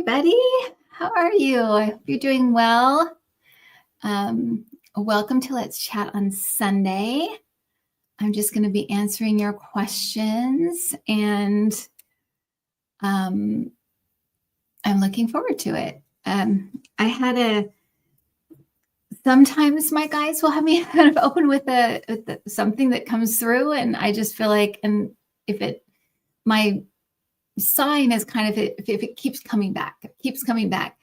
everybody. How are you? I hope you're doing well. Welcome to Let's Chat on Sunday. I'm just going to be answering your questions, and I'm looking forward to it. Sometimes my guys will have me kind of open with something that comes through, and I just feel like, and my sign is kind of, if it keeps coming back,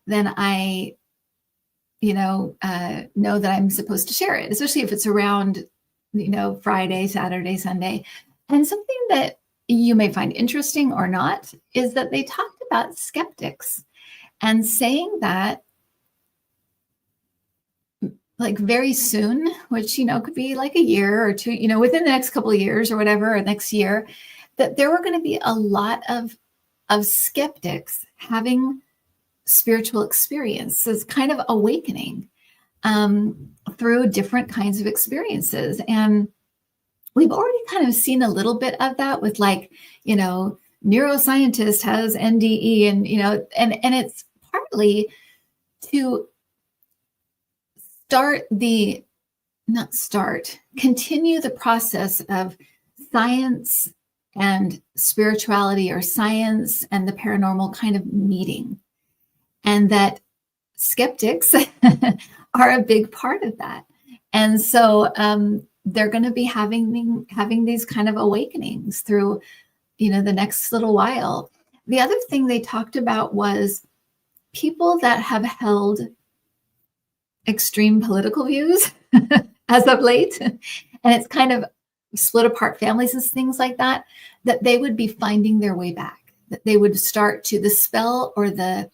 then I, know that I'm supposed to share it, especially if it's around, Friday, Saturday, Sunday. And something that you may find interesting or not is that they talked about skeptics and saying that, like, very soon, which, could be like a year or two, within the next couple of years or whatever, or next year, that there were going to be a lot of skeptics having spiritual experiences, kind of awakening through different kinds of experiences. And we've already kind of seen a little bit of that with, like, neuroscientist has NDE, and, and it's partly to continue the process of science and spirituality, or science and the paranormal kind of meeting. And that skeptics are a big part of that. And so they're going to be having these kind of awakenings through, the next little while. The other thing they talked about was people that have held extreme political views as of late, and it's kind of split apart families and things like that, that they would be finding their way back, that they would start to, the spell or the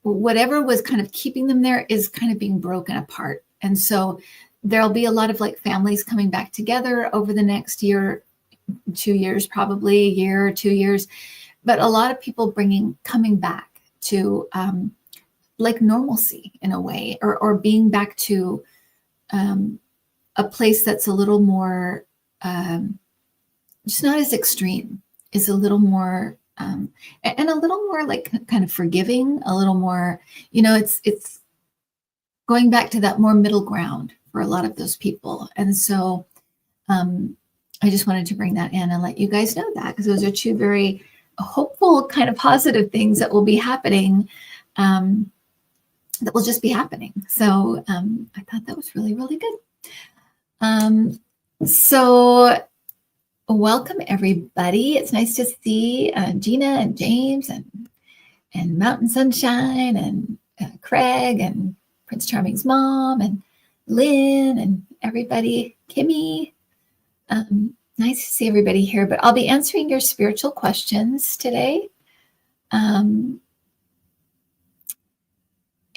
whatever was kind of keeping them there is kind of being broken apart. And so there'll be a lot of, like, families coming back together over the next year, 2 years, probably a year or 2 years, but a lot of people coming back to like normalcy in a way, or being back to a place that's a little more just not as extreme, is a little more and a little more, like, kind of forgiving, a little more, it's going back to that more middle ground for a lot of those people. And so I just wanted to bring that in and let you guys know that, because those are two very hopeful, kind of positive things that will be happening, that will just be happening. So I thought that was really, really good. So welcome, everybody. It's nice to see Gina and James and Mountain Sunshine and Craig and Prince Charming's mom and Lynn and everybody, Kimmy. Nice to see everybody here, but I'll be answering your spiritual questions today. And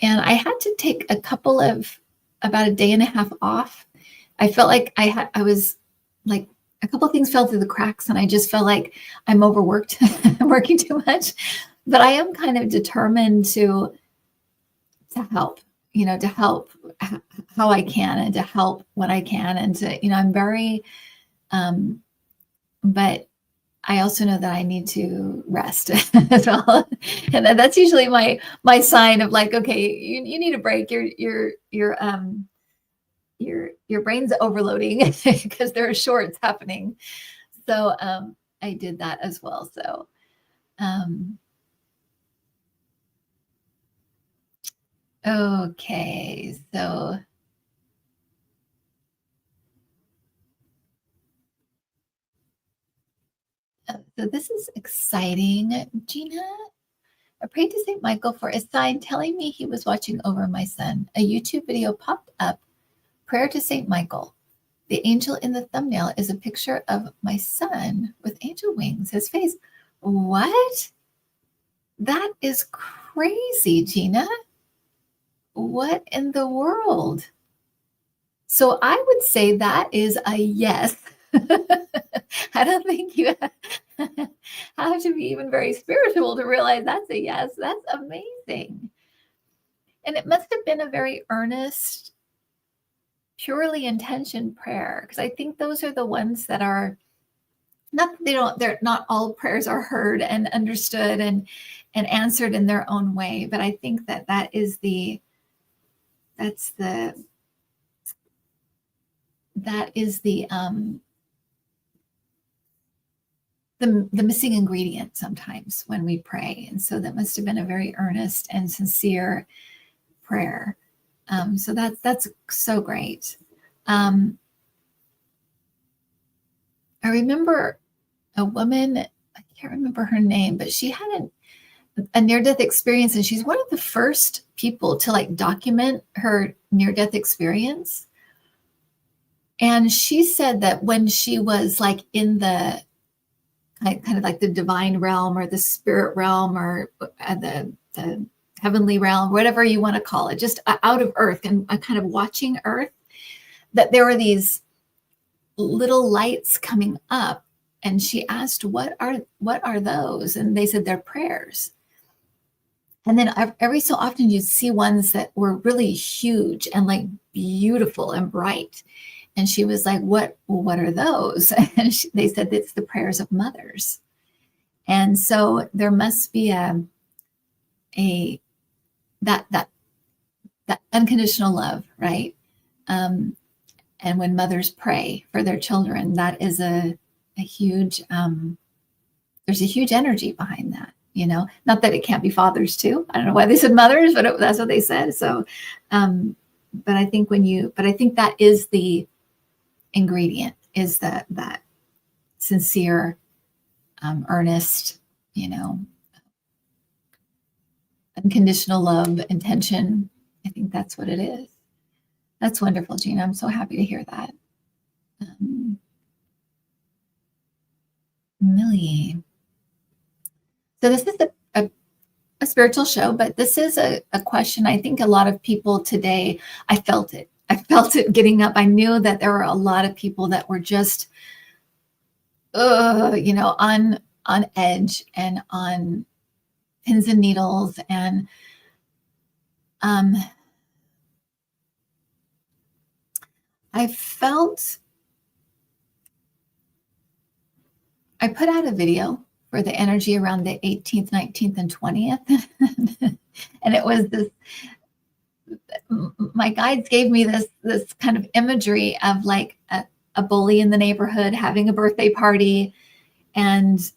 I had to take about a day and a half off. I felt like I was like, a couple of things fell through the cracks, and I just felt like I'm overworked, working too much. But I am kind of determined to help, to help how I can, and to help when I can. And to, I'm very, but I also know that I need to rest as well. And that's usually my sign of, like, okay, you need a break. Your brain's overloading because there are shorts happening. So I did that as well. So okay, so this is exciting. Gina, I prayed to St. Michael for a sign telling me he was watching over my son. A YouTube video popped up. Prayer to St. Michael. The angel in the thumbnail is a picture of my son with angel wings, his face. What? That is crazy, Gina. What in the world? So I would say that is a yes. I don't think you have to be even very spiritual to realize that's a yes. That's amazing. And it must have been a very earnest, purely intentioned prayer, because I think those are the ones that are not that they're not all prayers are heard and understood and answered in their own way, but I think that is that's the that is the missing ingredient sometimes when we pray. And so that must have been a very earnest and sincere prayer. So that's so great. I remember a woman, I can't remember her name, but she had a near-death experience, and she's one of the first people to like document her near-death experience. And she said that when she was like in the kind of like the divine realm or the spirit realm or the heavenly realm, whatever you want to call it, just out of earth and kind of watching earth, that there were these little lights coming up. And she asked, what are those? And they said they're prayers. And then every so often you'd see ones that were really huge and like beautiful and bright. And she was like, what are those? And they said it's the prayers of mothers. And so there must be that unconditional love, right? And when mothers pray for their children, that is a huge, there's a huge energy behind that, you know, not that it can't be fathers too. I don't know why they said mothers, but that's what they said. So, but I think that is the ingredient, is that sincere, earnest, you know, unconditional love, intention. I think that's what it is. That's wonderful, Gina. I'm so happy to hear that. Millie. So this is a spiritual show, but this is a question I think a lot of people today, I felt it getting up. I knew that there were a lot of people that were just, you know, on edge and on pins and needles. And I put out a video for the energy around the 18th, 19th, and 20th. And it was this, my guides gave me this kind of imagery of like a bully in the neighborhood having a birthday party, and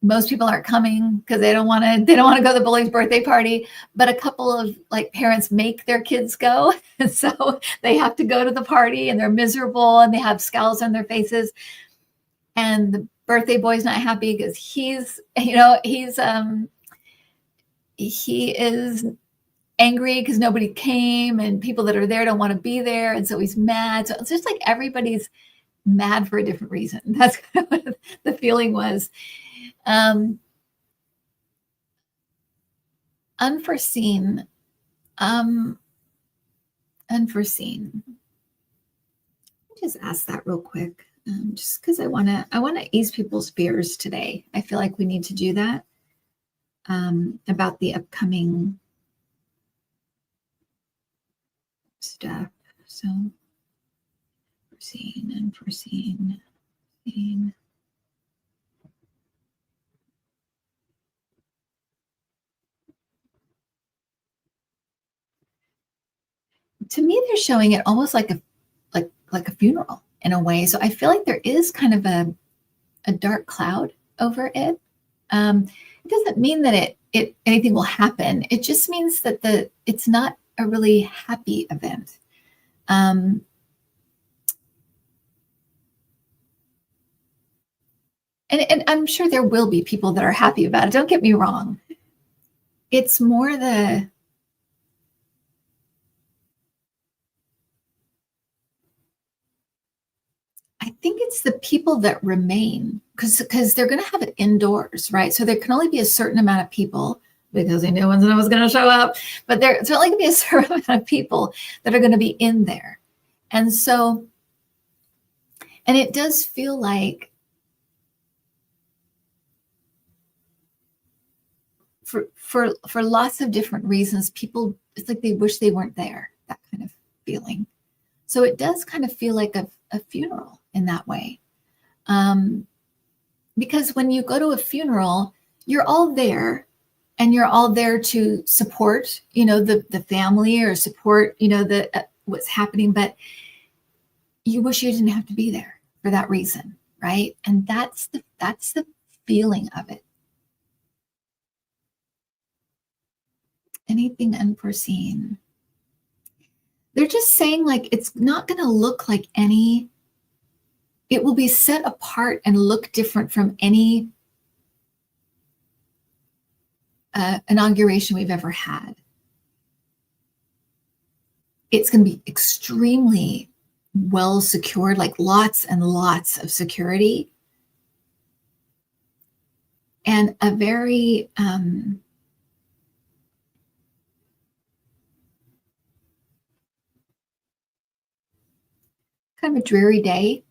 most people aren't coming because they don't want to go to the bully's birthday party, but a couple of like parents make their kids go. And so they have to go to the party and they're miserable and they have scowls on their faces. And the birthday boy's not happy because he is angry because nobody came and people that are there don't want to be there. And so he's mad. So it's just like everybody's mad for a different reason. That's kind of what the feeling was. Unforeseen. Just ask that real quick. Just because I want to ease people's fears today. I feel like we need to do that about the upcoming stuff. So, unforeseen. To me, they're showing it almost like a funeral in a way. So I feel like there is kind of a dark cloud over it. It doesn't mean that anything will happen. It just means that it's not a really happy event. And I'm sure there will be people that are happy about it. Don't get me wrong. It's more I think it's the people that remain, because they're going to have it indoors, right? So there can only be a certain amount of people because they knew no one was going to show up, but there's only going to be a certain amount of people that are going to be in there. And so, and it does feel like for lots of different reasons, people, it's like they wish they weren't there, that kind of feeling. So it does kind of feel like a funeral in that way. because when you go to a funeral, you're all there, and you're all there to support, the family, or support, the what's happening, but you wish you didn't have to be there for that reason, right? And that's the feeling of it. Anything unforeseen. They're just saying, like, it's not going to look like it will be set apart and look different from any inauguration we've ever had. It's going to be extremely well secured, like lots and lots of security, and a very kind of a dreary day.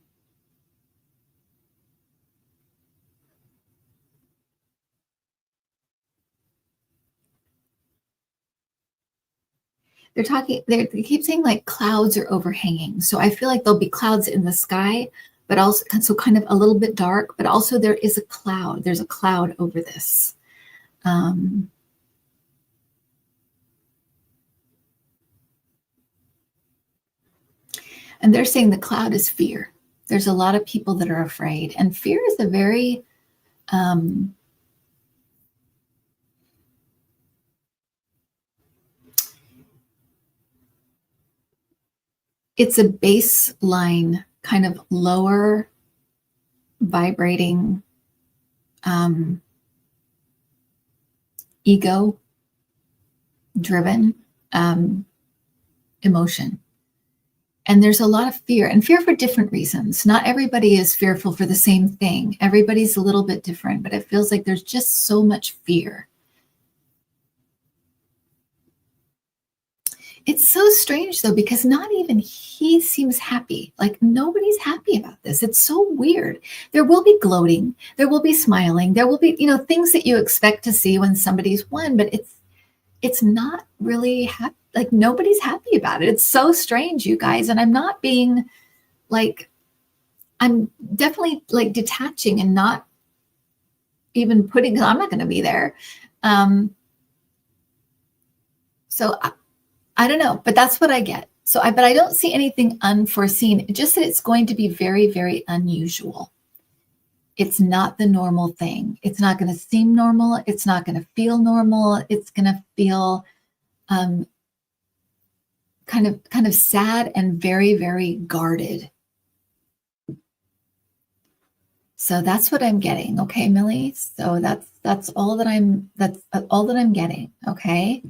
They keep saying like clouds are overhanging. So I feel like there'll be clouds in the sky, but also so kind of a little bit dark, but also there is a cloud. There's a cloud over this. And they're saying the cloud is fear. There's a lot of people that are afraid, and fear is a very it's a baseline, kind of lower vibrating ego driven emotion. And there's a lot of fear, and fear for different reasons. Not everybody is fearful for the same thing. Everybody's a little bit different, but it feels like there's just so much fear. It's so strange, though, because not even he seems happy. Like, nobody's happy about this. It's so weird. There will be gloating. There will be smiling. There will be, things that you expect to see when somebody's won, but it's not really happy. Like, nobody's happy about it. It's so strange, you guys. And I'm not being like, I'm definitely like detaching and not even putting, because I'm not going to be there. So I don't know, but that's what I get. But I don't see anything unforeseen. Just that it's going to be very, very unusual. It's not the normal thing. It's not going to seem normal. It's not going to feel normal. It's going to feel kind of sad and very, very guarded. So that's what I'm getting. Okay, Millie. So that's all that I'm getting. Okay.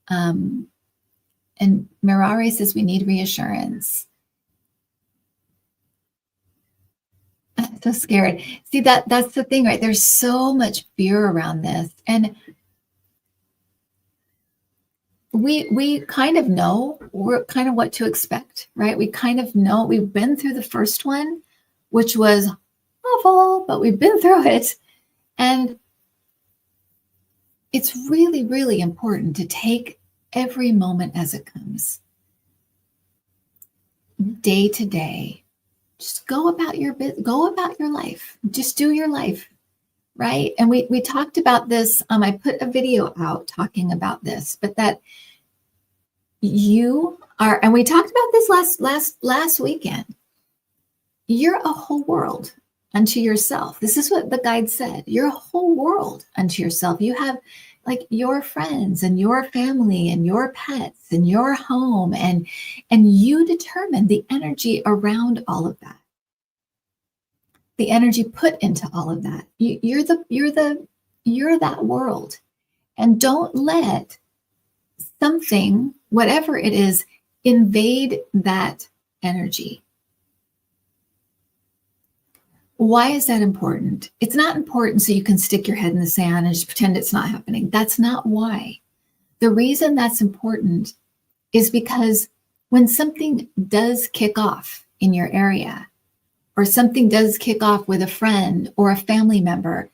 And Mirari says we need reassurance. I'm so scared. See, that's the thing, right? There's so much fear around this. And we kind of know kind of what to expect, right? We kind of know. We've been through the first one, which was awful, but we've been through it. And it's really, really important to take every moment as it comes, day to day. Just go about your life. Just do your life, right? And we talked about this. I put a video out talking about this, but that you are, and we talked about this last weekend. You're a whole world unto yourself. This is what the guide said. You're a whole world unto yourself. You have like your friends and your family and your pets and your home, and you determine the energy around all of that, the energy put into all of that. You're that world, and don't let something, whatever it is, invade that energy. Why is that important? It's not important so you can stick your head in the sand and just pretend it's not happening. That's not why. The reason that's important is because when something does kick off in your area, or something does kick off with a friend or a family member,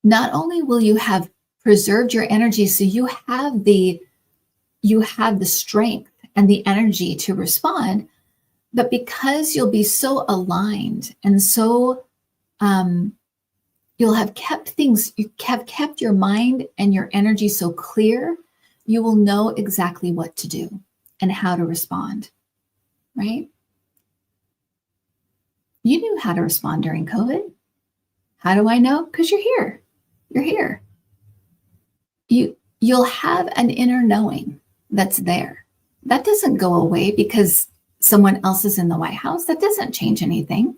not only will you have preserved your energy, so you have the strength and the energy to respond, But because you'll be so aligned and so you'll have kept things, you have kept your mind and your energy so clear, you will know exactly what to do and how to respond, right? You knew how to respond during COVID. How do I know? Because you're here. You're here. You'll have an inner knowing that's there. That doesn't go away because someone else is in the White House. That doesn't change anything.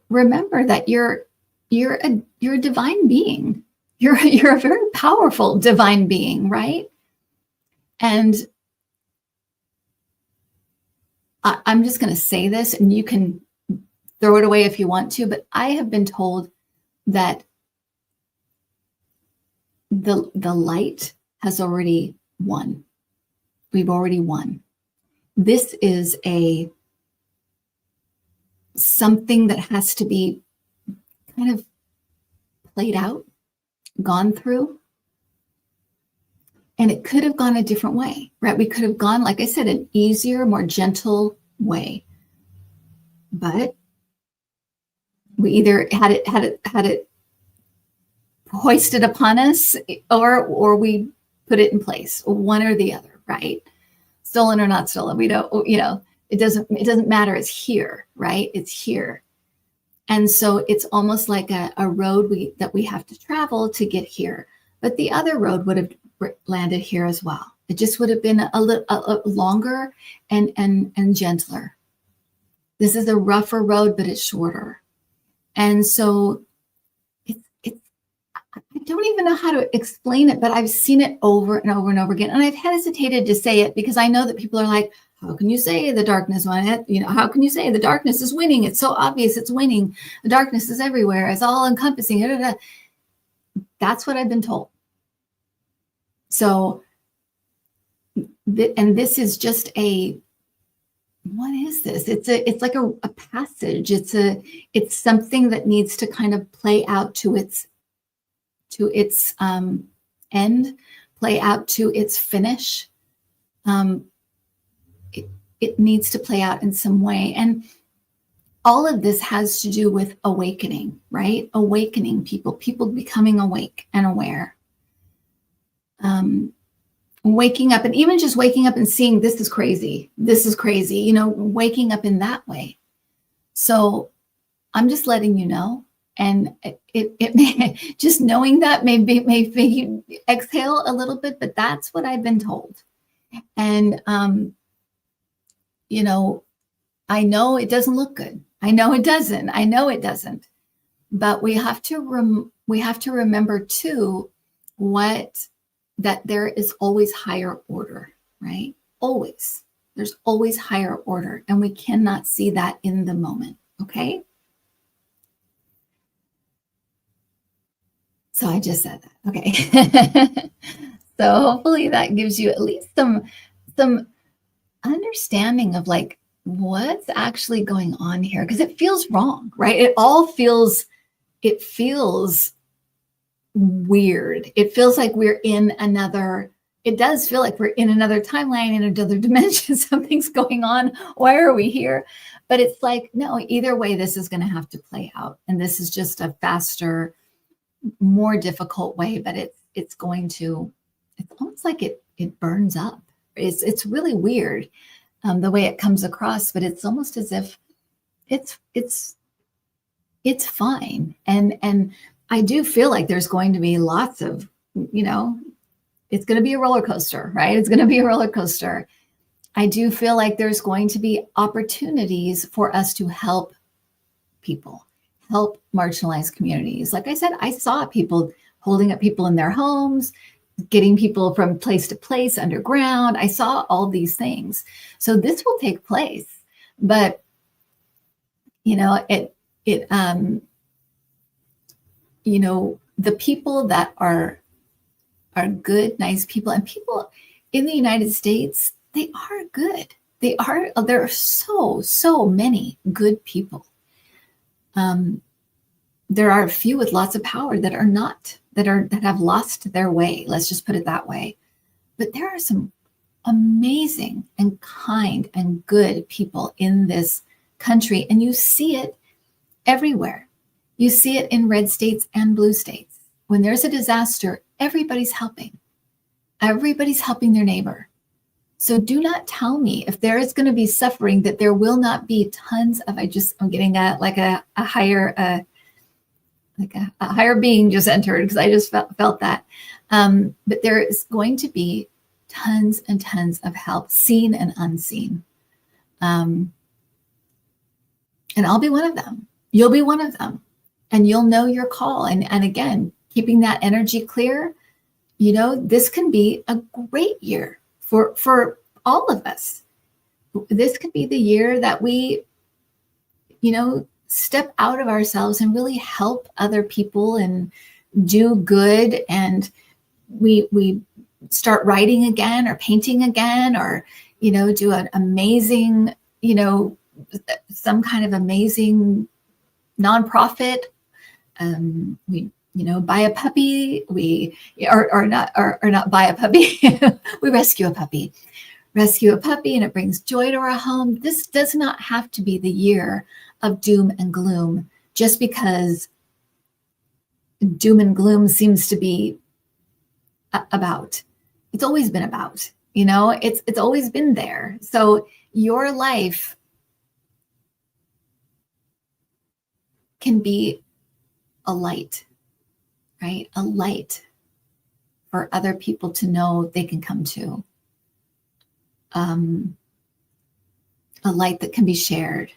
Remember that you're a divine being. You're a very powerful divine being, right? And I'm just going to say this, and you can throw it away if you want to, but I have been told that the light has already won. We've already won. This is something that has to be kind of played out, gone through. And it could have gone a different way, right? We could have gone, like I said, an easier, more gentle way. But we either had it hoisted upon us, or we put it in place, one or the other, right? Stolen or not stolen, we don't, it doesn't matter. It's here, right? It's here. And so it's almost like a road that we have to travel to get here. But the other road would have landed here as well. It just would have been a little longer and gentler. This is a rougher road, but it's shorter. And so I don't even know how to explain it, but I've seen it over and over and over again. And I've hesitated to say it because I know that people are like, how can you say the darkness won? How can you say the darkness is winning? It's so obvious it's winning. The darkness is everywhere. It's all encompassing. That's what I've been told. So, and this is just what is this? It's like a passage. It's something that needs to kind of play out to its end, play out to its finish. It needs to play out in some way. And all of this has to do with awakening, right? Awakening people becoming awake and aware. Waking up, and even just waking up and seeing this is crazy, waking up in that way. So I'm just letting you know. And it may, just knowing that may make you exhale a little bit, but that's what I've been told. And, I know it doesn't look good. I know it doesn't. But we have to remember too that there is always higher order, right? Always. There's always higher order, and we cannot see that in the moment. Okay. So I just said that. Okay. So hopefully that gives you at least some understanding of like what's actually going on here, because it feels wrong, right? It feels weird. It feels like it does feel like we're in another timeline, in another dimension. Something's going on. Why are we here? But it's like, no, either way, this is going to have to play out. And this is just a faster, more difficult way, but it's almost like it burns up. It's really weird the way it comes across, but it's almost as if it's fine. And I do feel like there's going to be lots of, it's going to be a roller coaster, right? It's going to be a roller coaster. I do feel like there's going to be opportunities for us to help people, help marginalized communities. Like I said, I saw people holding up people in their homes, getting people from place to place underground. I saw all these things. So this will take place, but the people that are good, nice people, and people in the United States, they are good. There are so many good people. There are a few with lots of power that have lost their way. Let's just put it that way. But there are some amazing and kind and good people in this country, and you see it everywhere. You see it in red states and blue states. When there's a disaster, everybody's helping. Everybody's helping their neighbor. So do not tell me if there is going to be suffering that there will not be tons of, I'm getting a higher, like a higher being just entered, because I just felt that. But there is going to be tons and tons of help, seen and unseen. And I'll be one of them. You'll be one of them. And you'll know your call. And again, keeping that energy clear, this can be a great year for all of us. This could be the year that we, step out of ourselves and really help other people and do good. And we start writing again or painting again, or, do an amazing, some kind of amazing nonprofit. We buy a puppy, or not buy a puppy, we rescue a puppy and it brings joy to our home. This does not have to be the year of doom and gloom, just because doom and gloom seems to be about. It's always been about, it's always been there. So your life can be a light, right? A light for other people to know they can come to. A light that can be shared.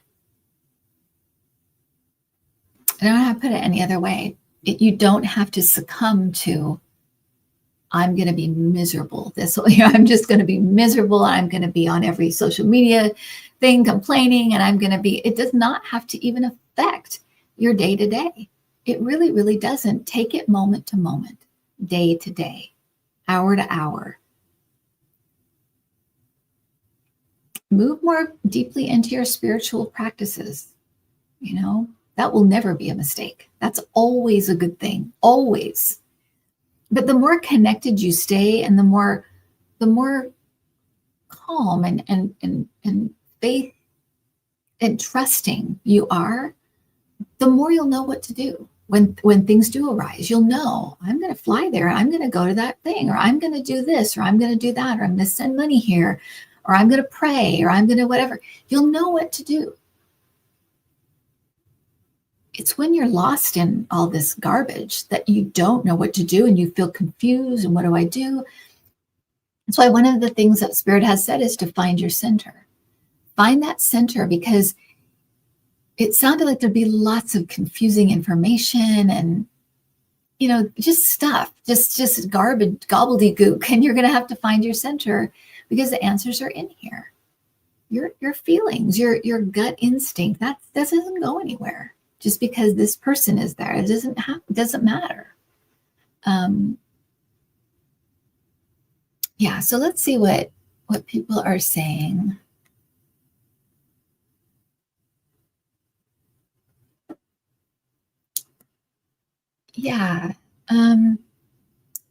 I don't know how to put it any other way. You don't have to succumb to, I'm going to be miserable. I'm just going to be miserable. I'm going to be on every social media thing complaining, and it does not have to even affect your day to day. It really, really doesn't. Take it moment to moment, day to day, hour to hour. Move more deeply into your spiritual practices. That will never be a mistake. That's always a good thing, always. But the more connected you stay, and the more calm and faith and trusting you are, the more you'll know what to do. When things do arise, you'll know, I'm going to fly there. I'm going to go to that thing, or I'm going to do this, or I'm going to do that, or I'm going to send money here, or I'm going to pray, or I'm going to whatever. You'll know what to do. It's when you're lost in all this garbage that you don't know what to do, and you feel confused, and what do I do? That's why one of the things that Spirit has said is to find your center. Find that center, because it sounded like there'd be lots of confusing information and, just stuff, just garbage, gobbledygook. And you're going to have to find your center, because the answers are in here. Your feelings, your gut instinct, that doesn't go anywhere just because this person is there. It doesn't matter. Yeah. So let's see what people are saying. Yeah.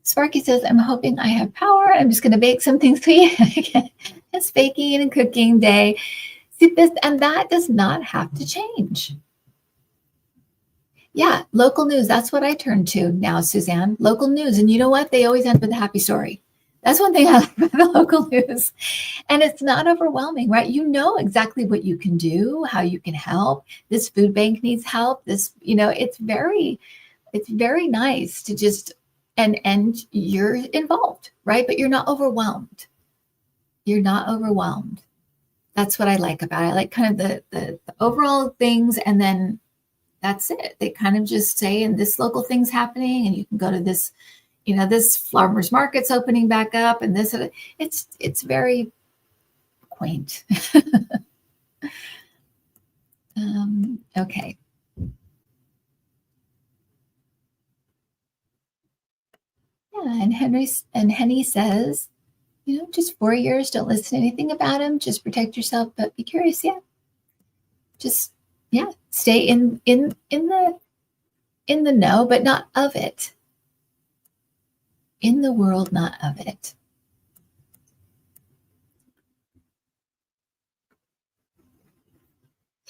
Sparky says, I'm hoping I have power. I'm just going to bake something sweet. It's baking and cooking day. See this, and that does not have to change. Yeah, local news. That's what I turn to now, Suzanne. Local news. And you know what? They always end with a happy story. That's one thing I like about the local news. And it's not overwhelming, right? You know exactly what you can do, how you can help. This food bank needs help. This, it's very nice to just, and you're involved, right? But you're not overwhelmed. You're not overwhelmed. That's what I like about it. I like kind of the overall things, and then that's it. They kind of just say, and this local thing's happening, and you can go to this, this farmer's market's opening back up, and this, it's very quaint. Okay. Yeah, and Henny says, just 4 years, don't listen to anything about him, just protect yourself, but be curious. Yeah. Just, yeah, stay in the know, but not of it. In the world, not of it.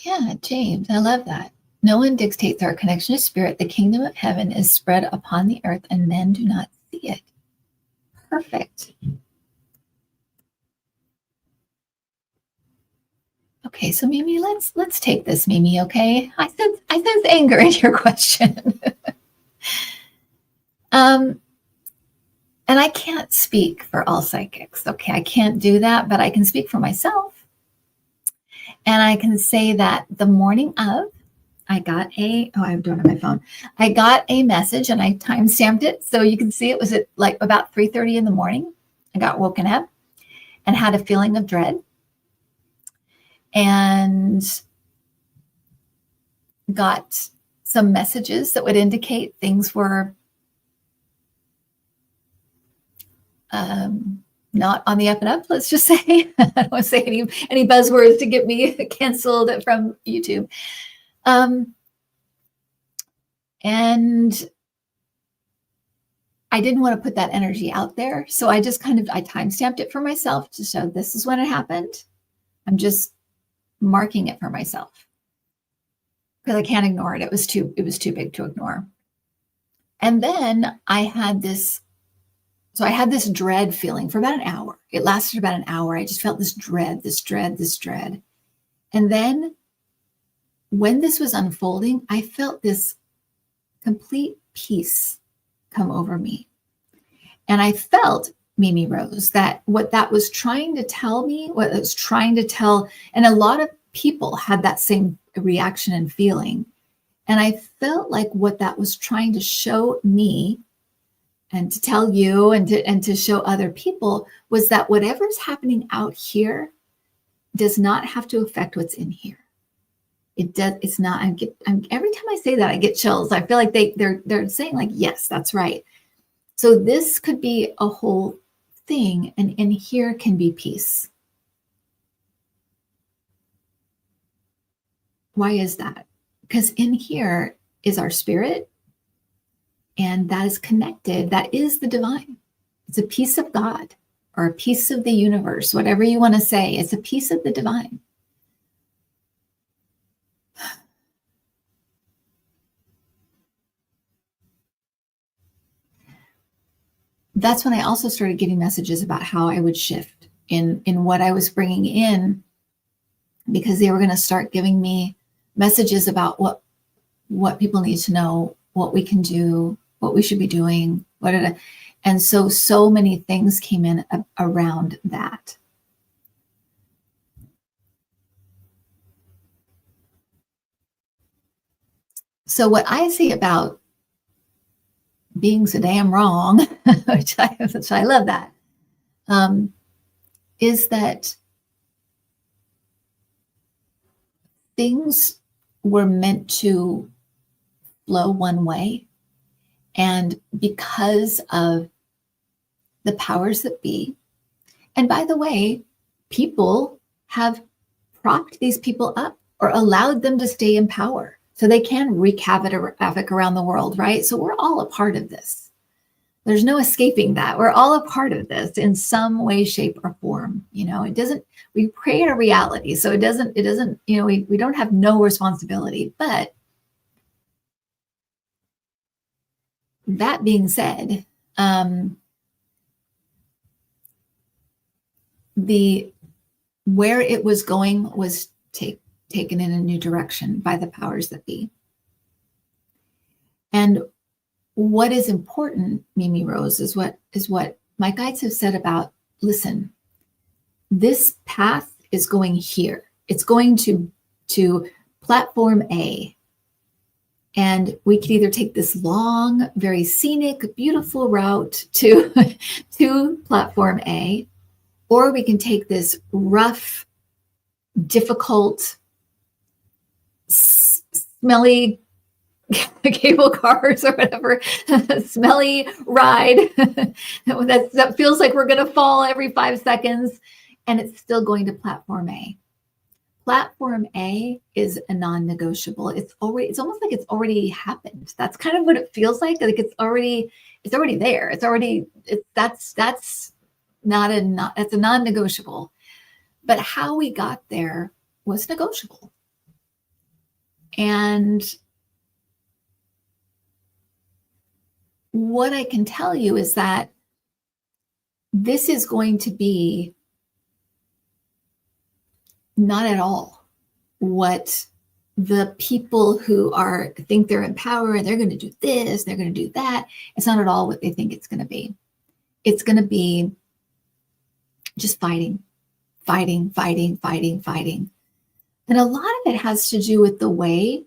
Yeah, James, I love that. No one dictates our connection to spirit. The kingdom of heaven is spread upon the earth, and men do not see it. Perfect. Okay, so Mimi, let's take this, Mimi. Okay, I sense anger in your question. um, and I can't speak for all psychics. Okay, I can't do that, but I can speak for myself, and I can say that the morning of, I got I'm doing it on my phone. I got a message and I time stamped it. So you can see it was at like about 3:30 in the morning. I got woken up and had a feeling of dread and got some messages that would indicate things were not on the up and up, let's just say. I don't want to say any buzzwords to get me canceled from YouTube. And I didn't want to put that energy out there. So I just I time-stamped it for myself to show this is when it happened. I'm just marking it for myself because I can't ignore it. It was too big to ignore. And then I had this dread feeling for about an hour. It lasted about an hour. I just felt this dread. And then when this was unfolding, I felt this complete peace come over me. And I felt, Mimi Rose, that what that was trying to tell me, what it was trying to tell, and a lot of people had that same reaction and feeling. And I felt like what that was trying to show me and to tell you and to show other people was that whatever's happening out here does not have to affect what's in here. It does. It's not. Every time I say that, I get chills. I feel like they're saying like, yes, that's right. So this could be a whole thing, and in here can be peace. Why is that? Because in here is our spirit, and that is connected. That is the divine. It's a piece of God or a piece of the universe, whatever you want to say. It's a piece of the divine. That's when I also started getting messages about how I would shift in what I was bringing in, because they were going to start giving me messages about what people need to know, what we can do, what we should be doing, and so many things came in around that. So what I see about being so damn wrong, which I love that, is that things were meant to flow one way. And because of the powers that be, and by the way, people have propped these people up or allowed them to stay in power so they can wreak havoc around the world, right? So we're all a part of this. There's no escaping that. We're all a part of this in some way, shape, or form. We create a reality. So it doesn't, we don't have no responsibility. But that being said, where it was going was taken in a new direction by the powers that be. And what is important, Mimi Rose, is what my guides have said about, listen, this path is going here. It's going to platform A. And we could either take this long, very scenic, beautiful route to platform A, or we can take this rough, difficult, smelly cable cars or whatever, smelly ride that feels like we're going to fall every 5 seconds, and it's still going to platform A. Platform A is a non-negotiable. It's almost like it's already happened. That's kind of what it feels like. Like it's already there. That's a non-negotiable. But how we got there was negotiable. And what I can tell you is that this is going to be not at all what the people who think they're in power and they're going to do this, they're going to do that. It's not at all what they think it's going to be. It's going to be just fighting. And a lot of it has to do with the way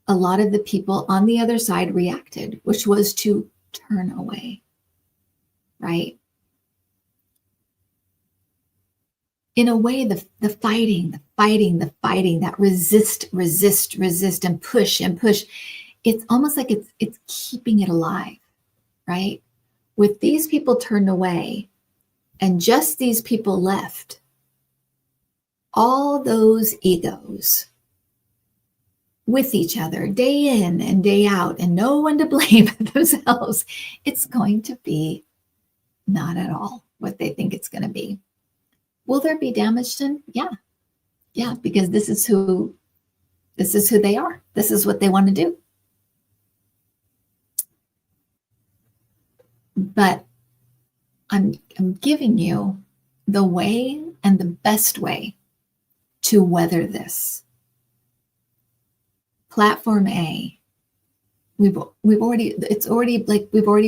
a lot of the people on the other side reacted, which was to turn away, right? In a way, the fighting, that resist and push, it's almost like it's keeping it alive, right? With these people turned away and just these people left, all those egos with each other day in and day out and no one to blame but themselves, it's going to be not at all what they think it's going to be. Will there be damage done? Yeah, because this is who they are. This is what they want to do. But I'm giving you the way and the best way to weather this. Platform A, we've already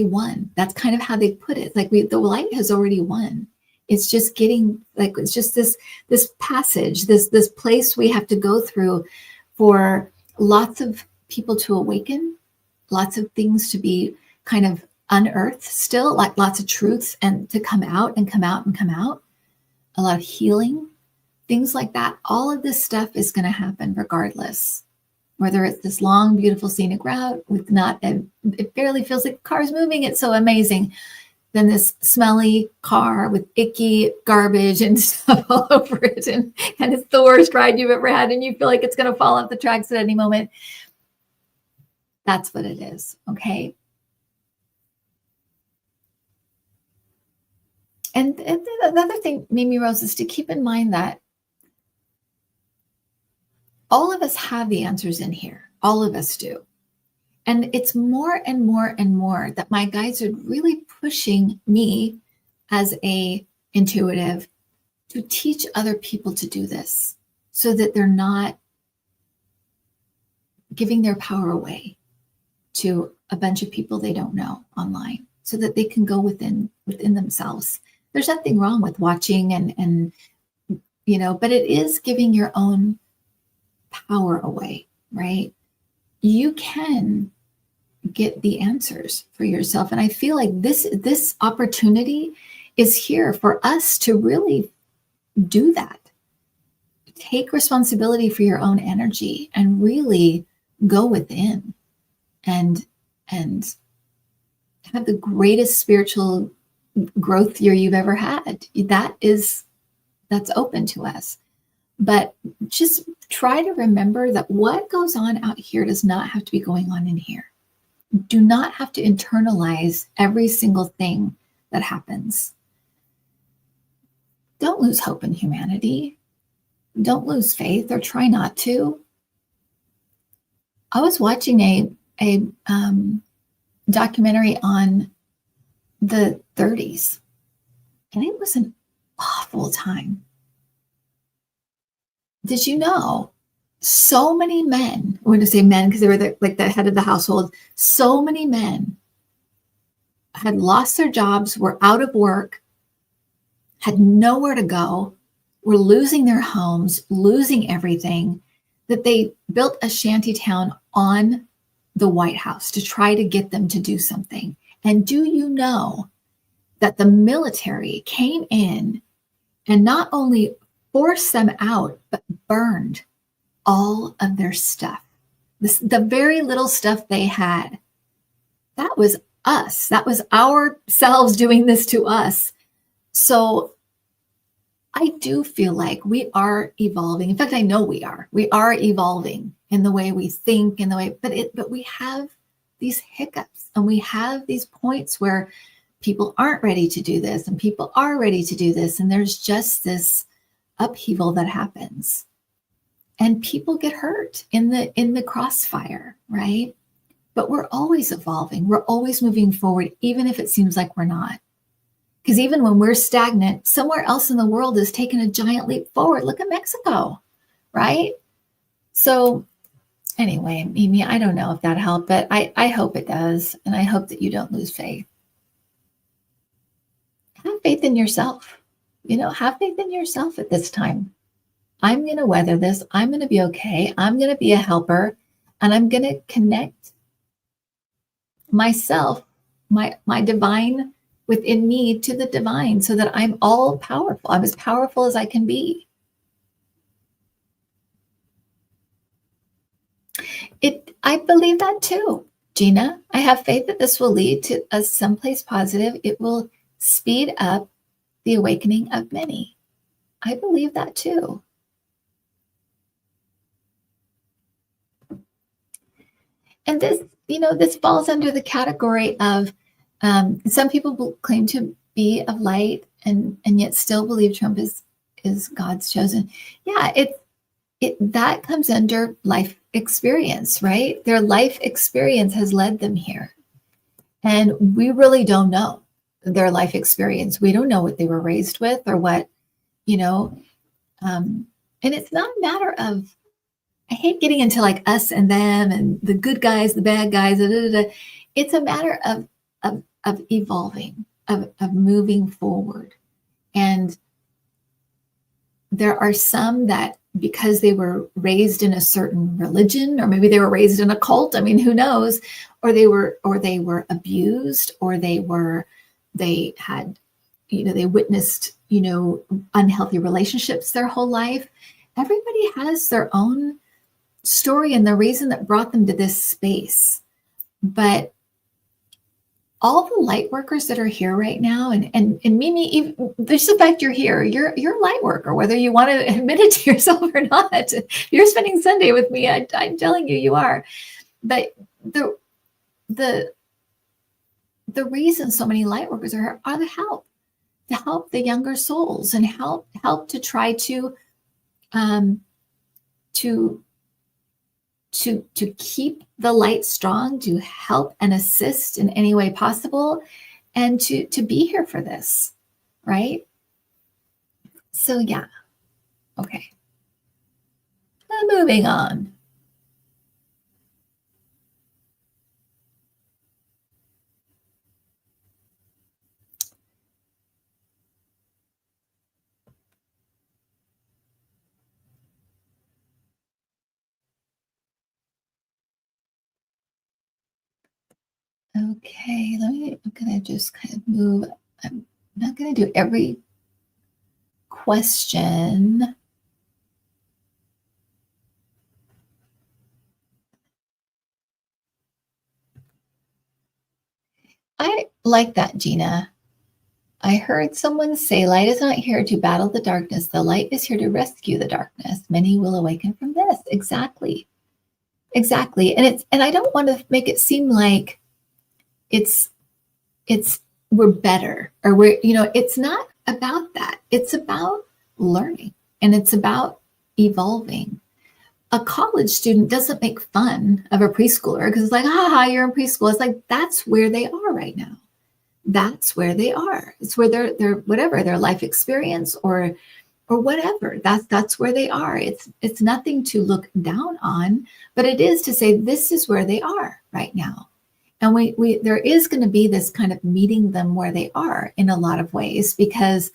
won. That's kind of how they put it. Like the light has already won. It's just it's just this passage, this place we have to go through for lots of people to awaken, lots of things to be kind of unearthed still, like lots of truths and to come out, a lot of healing, things like that. All of this stuff is going to happen regardless, whether it's this long, beautiful scenic route with it barely feels like the car's moving. It's so amazing. Then this smelly car with icky garbage and stuff all over it. And it's the worst ride you've ever had. And you feel like it's going to fall off the tracks at any moment. That's what it is. Okay. And another thing, Mimi Rose, is to keep in mind that all of us have the answers in here. All of us do. And it's more and more and more that my guides are really pushing me as a intuitive to teach other people to do this so that they're not giving their power away to a bunch of people they don't know online, so that they can go within themselves. There's nothing wrong with watching and but it is giving your own power away, right? You can get the answers for yourself. And I feel like this opportunity is here for us to really do that. Take responsibility for your own energy and really go within and have the greatest spiritual growth year you've ever had. That's open to us. But just try to remember that what goes on out here does not have to be going on in here. Do not have to internalize every single thing that happens. Don't lose hope in humanity. Don't lose faith, or try not to. I was watching a documentary on the 30s, and it was an awful time. Did you know so many men, I'm going to say men because they were the head of the household, so many men had lost their jobs, were out of work, had nowhere to go, were losing their homes, losing everything, that they built a shanty town on the White House to try to get them to do something. And do you know that the military came in and not only forced them out, but burned all of their stuff? The very little stuff they had. That was us. That was ourselves doing this to us. So I do feel like we are evolving. In fact, I know we are. We are evolving in the way we think, in the way, but we have these hiccups and we have these points where people aren't ready to do this and people are ready to do this. And there's just this upheaval that happens. and people get hurt in the crossfire, right? But we're always evolving. We're always moving forward, even if it seems like we're not. Because even when we're stagnant, somewhere else in the world is taking a giant leap forward. Look at Mexico, right? So anyway, Mimi, I don't know if that helped, but I hope it does. And I hope that you don't lose faith. Have faith in yourself. Have faith in yourself at this time. I'm going to weather this. I'm going to be okay. I'm going to be a helper, and I'm going to connect myself, my divine within me to the divine, so that I'm all powerful. I'm as powerful as I can be. I believe that too, Gina. I have faith that this will lead to a someplace positive. It will speed up the awakening of many. I believe that too. And this falls under the category of some people claim to be of light and yet still believe Trump is God's chosen. Yeah, that comes under life experience, right? Their life experience has led them here. And we really don't know their life experience. We don't know what they were raised with or what, and it's not a matter of, I hate getting into like us and them and the good guys, the bad guys. It's a matter of evolving, of moving forward. And there are some that, because they were raised in a certain religion, or maybe they were raised in a cult, I mean, who knows, or they were abused, or they had, they witnessed, unhealthy relationships their whole life. Everybody has their own story and the reason that brought them to this space. But all the light workers that are here right now, and Mimi, even, just the fact you're here, you're a light worker, whether you want to admit it to yourself or not. You're spending Sunday with me. I'm telling you, you are. But the reason so many light workers are here are to help the younger souls, and help to try to keep the light strong, to help and assist in any way possible, and to be here for this, right? So yeah, okay. Moving on. Okay, I'm gonna just kind of move. I'm not gonna do every question. I like that, Gina. I heard someone say, light is not here to battle the darkness. The light is here to rescue the darkness. Many will awaken from this. Exactly. And I don't want to make it seem like it's we're better, or it's not about that. It's about learning, and it's about evolving. A college student doesn't make fun of a preschooler because it's like, ha, you're in preschool. It's like, that's where they are right now. That's where they are. It's where they're whatever, their life experience or whatever. That's where they are. It's nothing to look down on, but it is to say this is where they are right now. And we there is going to be this kind of meeting them where they are in a lot of ways, because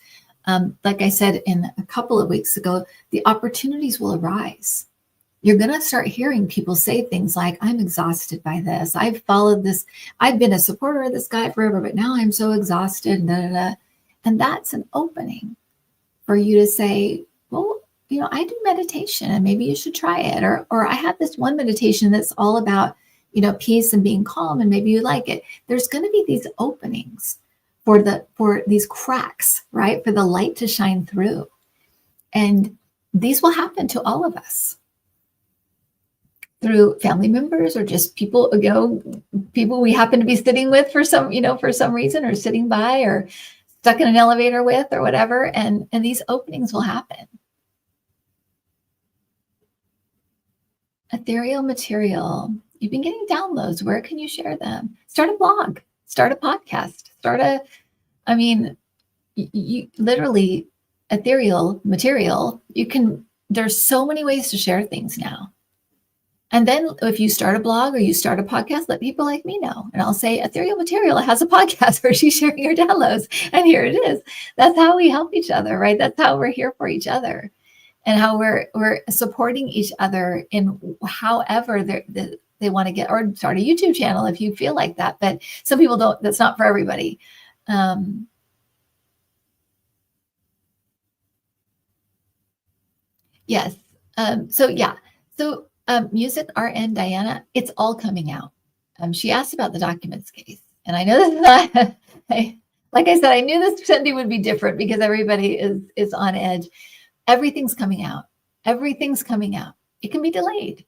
like I said in a couple of weeks ago, the opportunities will arise. You're going to start hearing people say things like, I'm exhausted by this. I've followed this. I've been a supporter of this guy forever, but now I'm so exhausted. And that's an opening for you to say, well, I do meditation and maybe you should try it. Or I have this one meditation that's all about, peace and being calm, and maybe you like it. There's going to be these openings for these cracks, right? For the light to shine through. And these will happen to all of us, through family members or just people, people we happen to be sitting with for some reason, or sitting by, or stuck in an elevator with, or whatever. And these openings will happen. Ethereal material. You've been getting downloads. Where can you share them? Start a blog, start a podcast, I mean, you literally ethereal material. There's so many ways to share things now. And then if you start a blog or you start a podcast, let people like me know. And I'll say, Ethereal Material has a podcast where she's sharing her downloads. And here it is. That's how we help each other, right? That's how we're here for each other. And how we're supporting each other in however they want to get, or start a YouTube channel if you feel like that. But some people don't, that's not for everybody. Yes. So music, RN Diana, it's all coming out. She asked about the documents case. And I know this is not, like I said, I knew this Sunday would be different because everybody is on edge. Everything's coming out. Everything's coming out. It can be delayed,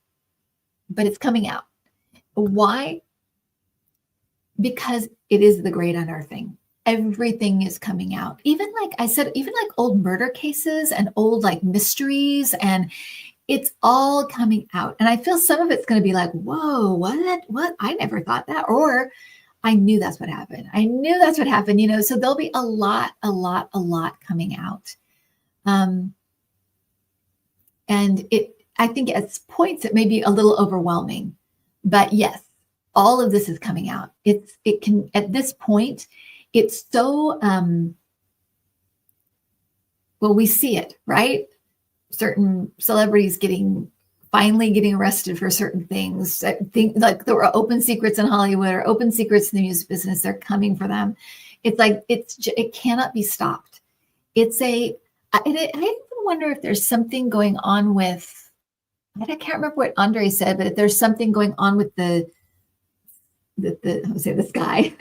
but it's coming out. Why? Because it is the great unearthing. Everything is coming out. Even like I said, even like old murder cases and old like mysteries, and it's all coming out. And I feel some of it's going to be like, whoa, what? I never thought that. Or I knew that's what happened. I knew that's what happened, so there'll be a lot coming out. And I think at points it may be a little overwhelming, but yes, all of this is coming out. It can, at this point, it's so, well, we see it, right? Certain celebrities finally getting arrested for certain things. I think like there were open secrets in Hollywood or open secrets in the music business. They're coming for them. It's like, it cannot be stopped. I even wonder if there's something going on with, I can't remember what Andre said, but if there's something going on with the sky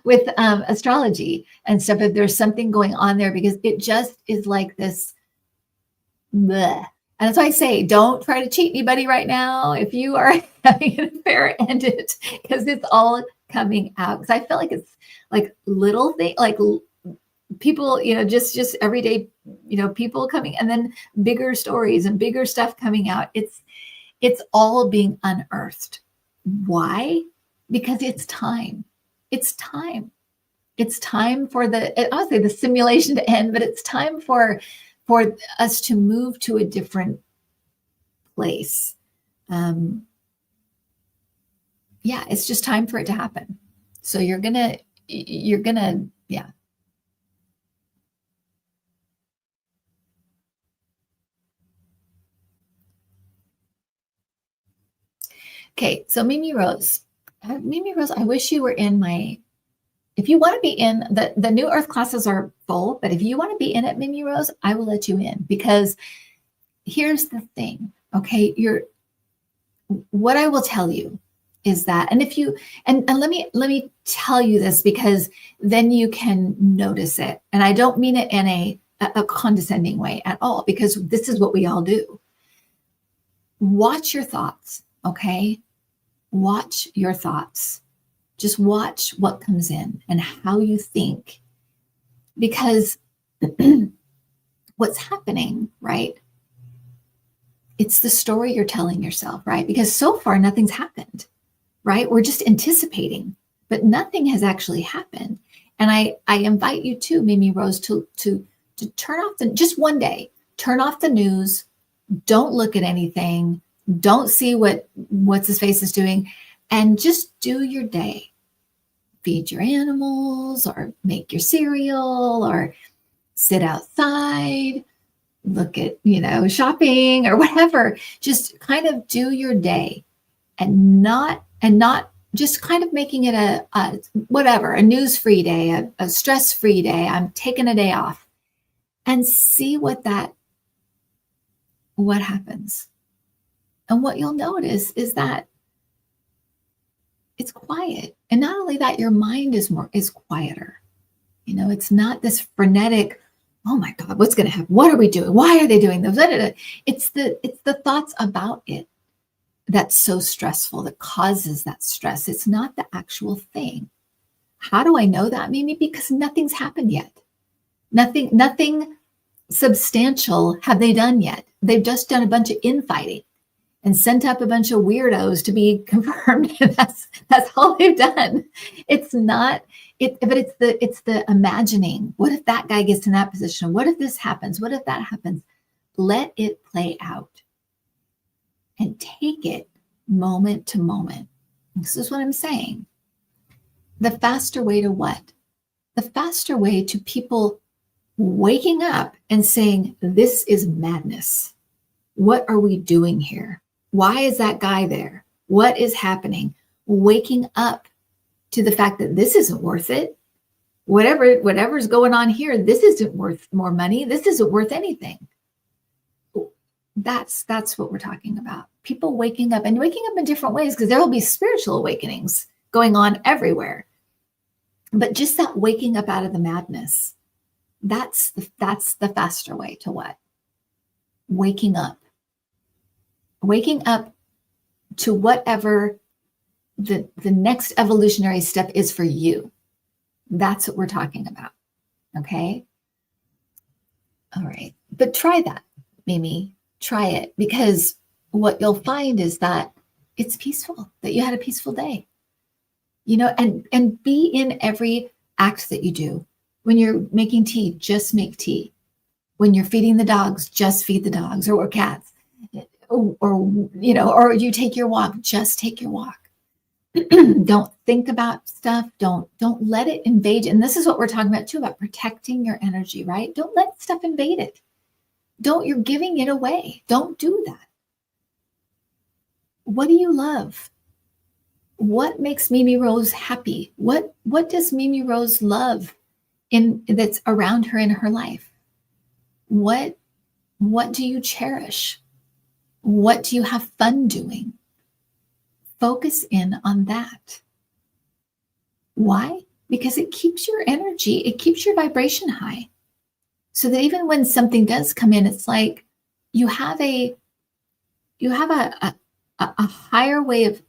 with astrology and stuff, if there's something going on there, because it just is like this bleh. And that's why I say, don't try to cheat anybody right now if you are having an affair, end it, because it's all coming out. Because I feel like it's like little thing, like people, just everyday, people coming, and then bigger stories and bigger stuff coming out. It's all being unearthed. Why? Because it's time. It's time. It's time for honestly, the simulation to end, but it's time for us to move to a different place. It's just time for it to happen. So you're gonna, yeah. Okay, so Mimi Rose, I wish you were in if you want to be in, the New Earth classes are full, but if you want to be in it, Mimi Rose, I will let you in, because here's the thing, okay? What I will tell you is that, and if you, and let me tell you this, because then you can notice it. And I don't mean it in a condescending way at all, because this is what we all do. Watch your thoughts, okay? Watch your thoughts. Just watch what comes in and how you think, because what's happening, right? It's the story you're telling yourself, right? Because so far nothing's happened, right? We're just anticipating, but nothing has actually happened. And I invite you to, Mimi Rose, to turn off just one day, turn off the news. Don't look at anything. Don't see what's his face is doing, and just do your day. Feed your animals, or make your cereal, or sit outside, look at, shopping or whatever. Just kind of do your day, and not just kind of making it a news-free day, a stress-free day. I'm taking a day off, and see what happens. And what you'll notice is that it's quiet. And not only that, your mind is quieter. It's not this frenetic, oh my God, what's going to happen? What are we doing? Why are they doing those? It's the thoughts about it that's so stressful, that causes that stress. It's not the actual thing. How do I know that, Mimi? Because nothing's happened yet. Nothing substantial have they done yet. They've just done a bunch of infighting. and sent up a bunch of weirdos to be confirmed. That's all they've done. It's not it, but it's the imagining. What if that guy gets in that position? What if this happens? What if that happens? Let it play out and take it moment to moment. This is what I'm saying. The faster way to what? The faster way to people waking up and saying, this is madness. What are we doing here? Why is that guy there? What is happening? Waking up to the fact that this isn't worth it. Whatever's going on here, this isn't worth more money. This isn't worth anything. That's what we're talking about. People waking up in different ways, because there will be spiritual awakenings going on everywhere. But just that waking up out of the madness, that's the faster way to what? Waking up to whatever the next evolutionary step is for you. That's what we're talking about. Okay. All right. But try that, Mimi. Try it, because what you'll find is that it's peaceful, that you had a peaceful day. And be in every act that you do. When you're making tea, just make tea. When you're feeding the dogs, just feed the dogs or cats. Or you take your walk, just take your walk. Don't think about stuff. Don't let it invade. And this is what we're talking about too, about protecting your energy, right? Don't let stuff invade it. You're giving it away. Don't do that. What do you love? What makes Mimi Rose happy? What does Mimi Rose love that's around her in her life? What do you cherish? What do you have fun doing? Focus in on that. Why? Because it keeps your energy, it keeps your vibration high. So that even when something does come in, it's like you have a higher way of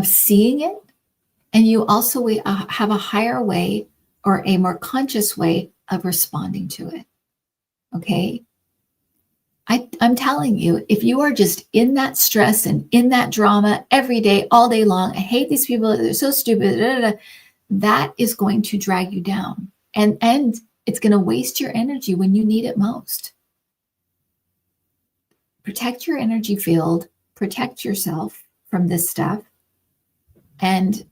seeing it, and you also have a higher way, or a more conscious way of responding to it. Okay. I'm telling you, if you are just in that stress and in that drama every day, all day long, I hate these people, they're so stupid, that is going to drag you down. And it's going to waste your energy when you need it most. Protect your energy field, protect yourself from this stuff. And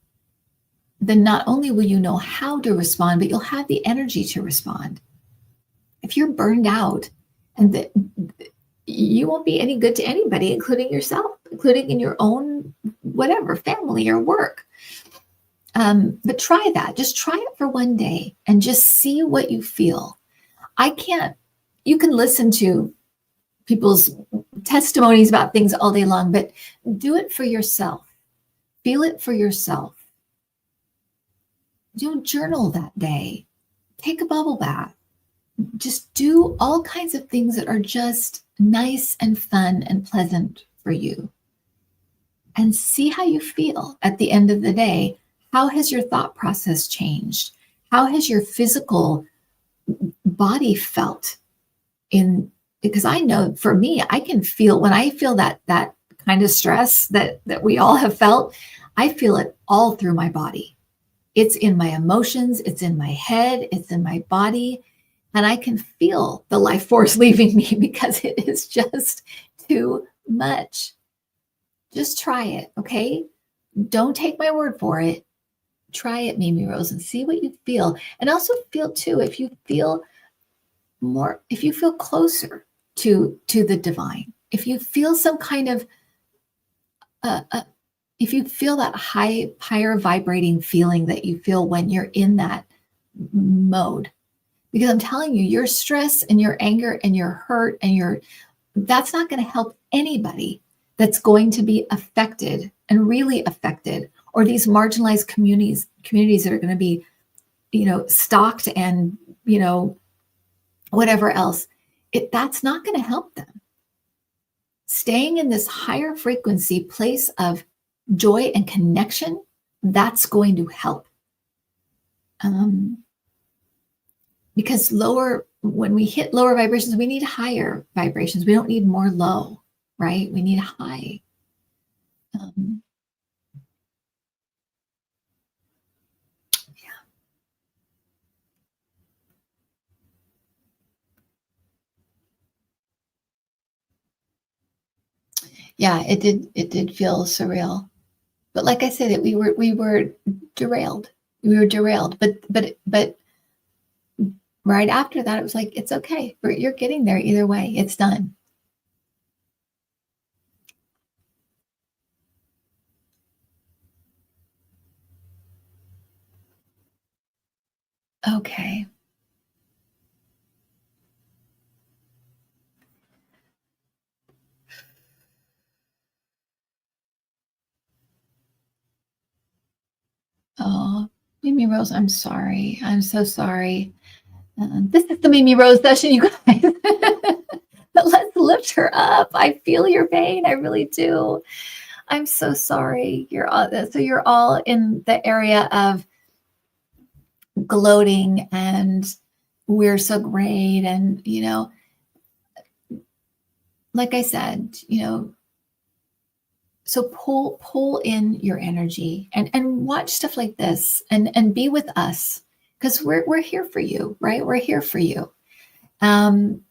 then not only will you know how to respond, but you'll have the energy to respond. If you're burned out, and you won't be any good to anybody, including yourself, including in your own whatever, family or work. But try that. Just try it for one day and just see what you feel. You can listen to people's testimonies about things all day long, but do it for yourself. Feel it for yourself. Journal that day. Take a bubble bath. Just do all kinds of things that are just nice and fun and pleasant for you. And see how you feel at the end of the day. How has your thought process changed? How has your physical body felt? Because I know for me, I can feel, when I feel that kind of stress that we all have felt, I feel it all through my body. It's in my emotions, it's in my head, it's in my body. And I can feel the life force leaving me because it is just too much. Just try it, okay? Don't take my word for it. Try it, Mimi Rose, and see what you feel. And also feel too, if you feel closer to the divine, if you feel some kind of, if you feel that higher vibrating feeling that you feel when you're in that mode. Because I'm telling you, your stress and your anger and your hurt and that's not going to help anybody that's going to be affected and really affected, or these marginalized communities that are going to be, stalked and, whatever else. That's not going to help them. Staying in this higher frequency place of joy and connection, that's going to help. Because lower when we hit lower vibrations, we need higher vibrations. We don't need more low, right? We need high. Um, yeah, it did feel surreal. But like I said, we were derailed. We were derailed. But right after that, it was like, it's okay. You're getting there either way. It's done. Okay. Oh, Mimi Rose, I'm sorry. I'm so sorry. This is the Mimi Rose session, you guys. But let's lift her up. I feel your pain. I really do. I'm so sorry. You're all in the area of gloating and we're so great. And, like I said, so pull in your energy and watch stuff like this and be with us because we're here for you, right? We're here for you. Um,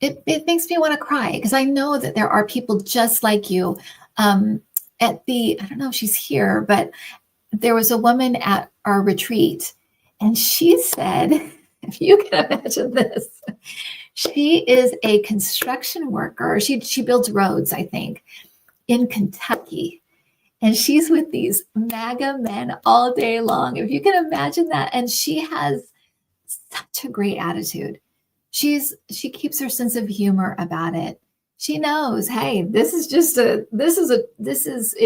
it makes me want to cry because I know that there are people just like you. Um, I don't know if she's here, but there was a woman at our retreat, and she said, if you can imagine this, she is a construction worker. She builds roads, I think, in Kentucky. And she's with these MAGA men all day long. If you can imagine that. And she has such a great attitude. She keeps her sense of humor about it. She knows, hey, it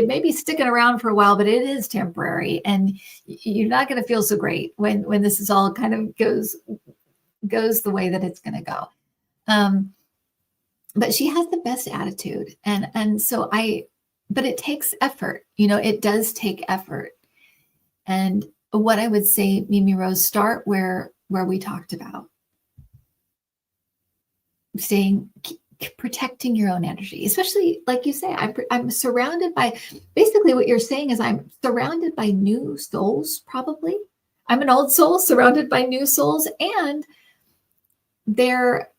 may be sticking around for a while, but it is temporary. And you're not going to feel so great when this is all kind of goes the way that it's going to go. But she has the best attitude. But it takes effort. It does take effort. And what I would say, Mimi Rose, start where we talked about protecting your own energy, especially like you say, I'm surrounded by, basically what you're saying is I'm surrounded by new souls, probably. I'm an old soul surrounded by new souls, and they're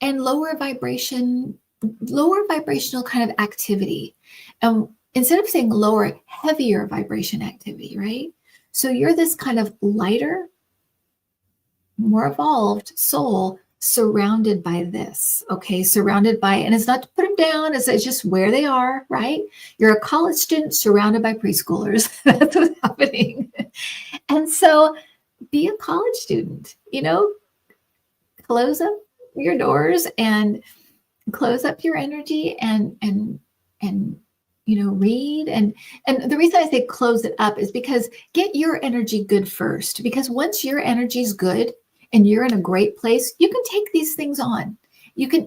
and lower vibrational kind of activity. And instead of saying lower, heavier vibration activity, right? So you're this kind of lighter, more evolved soul surrounded by this, okay? Surrounded by, and it's not to put them down, it's just where they are, right? You're a college student surrounded by preschoolers. That's what's happening. And so be a college student, close up your doors and close up your energy and read. And the reason I say close it up is because get your energy good first, because once your energy is good and you're in a great place, you can take these things on. You can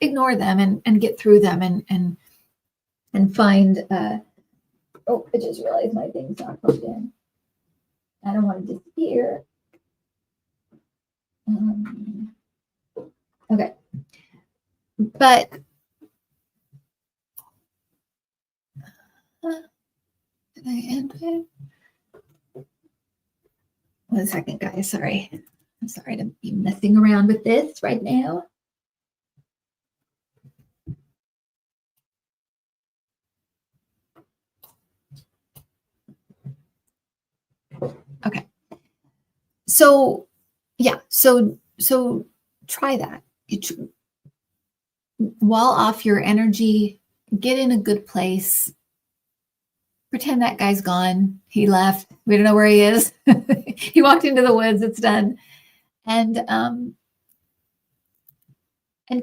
ignore them and get through them and find oh, I just realized my thing's not plugged in. I don't want to disappear. Okay. But did I end it? 1 second, guys. Sorry. I'm sorry to be messing around with this right now. Okay. So yeah, so try that. Wall off your energy, get in a good place. Pretend that guy's gone. He left. We don't know where he is. He walked into the woods. It's done. And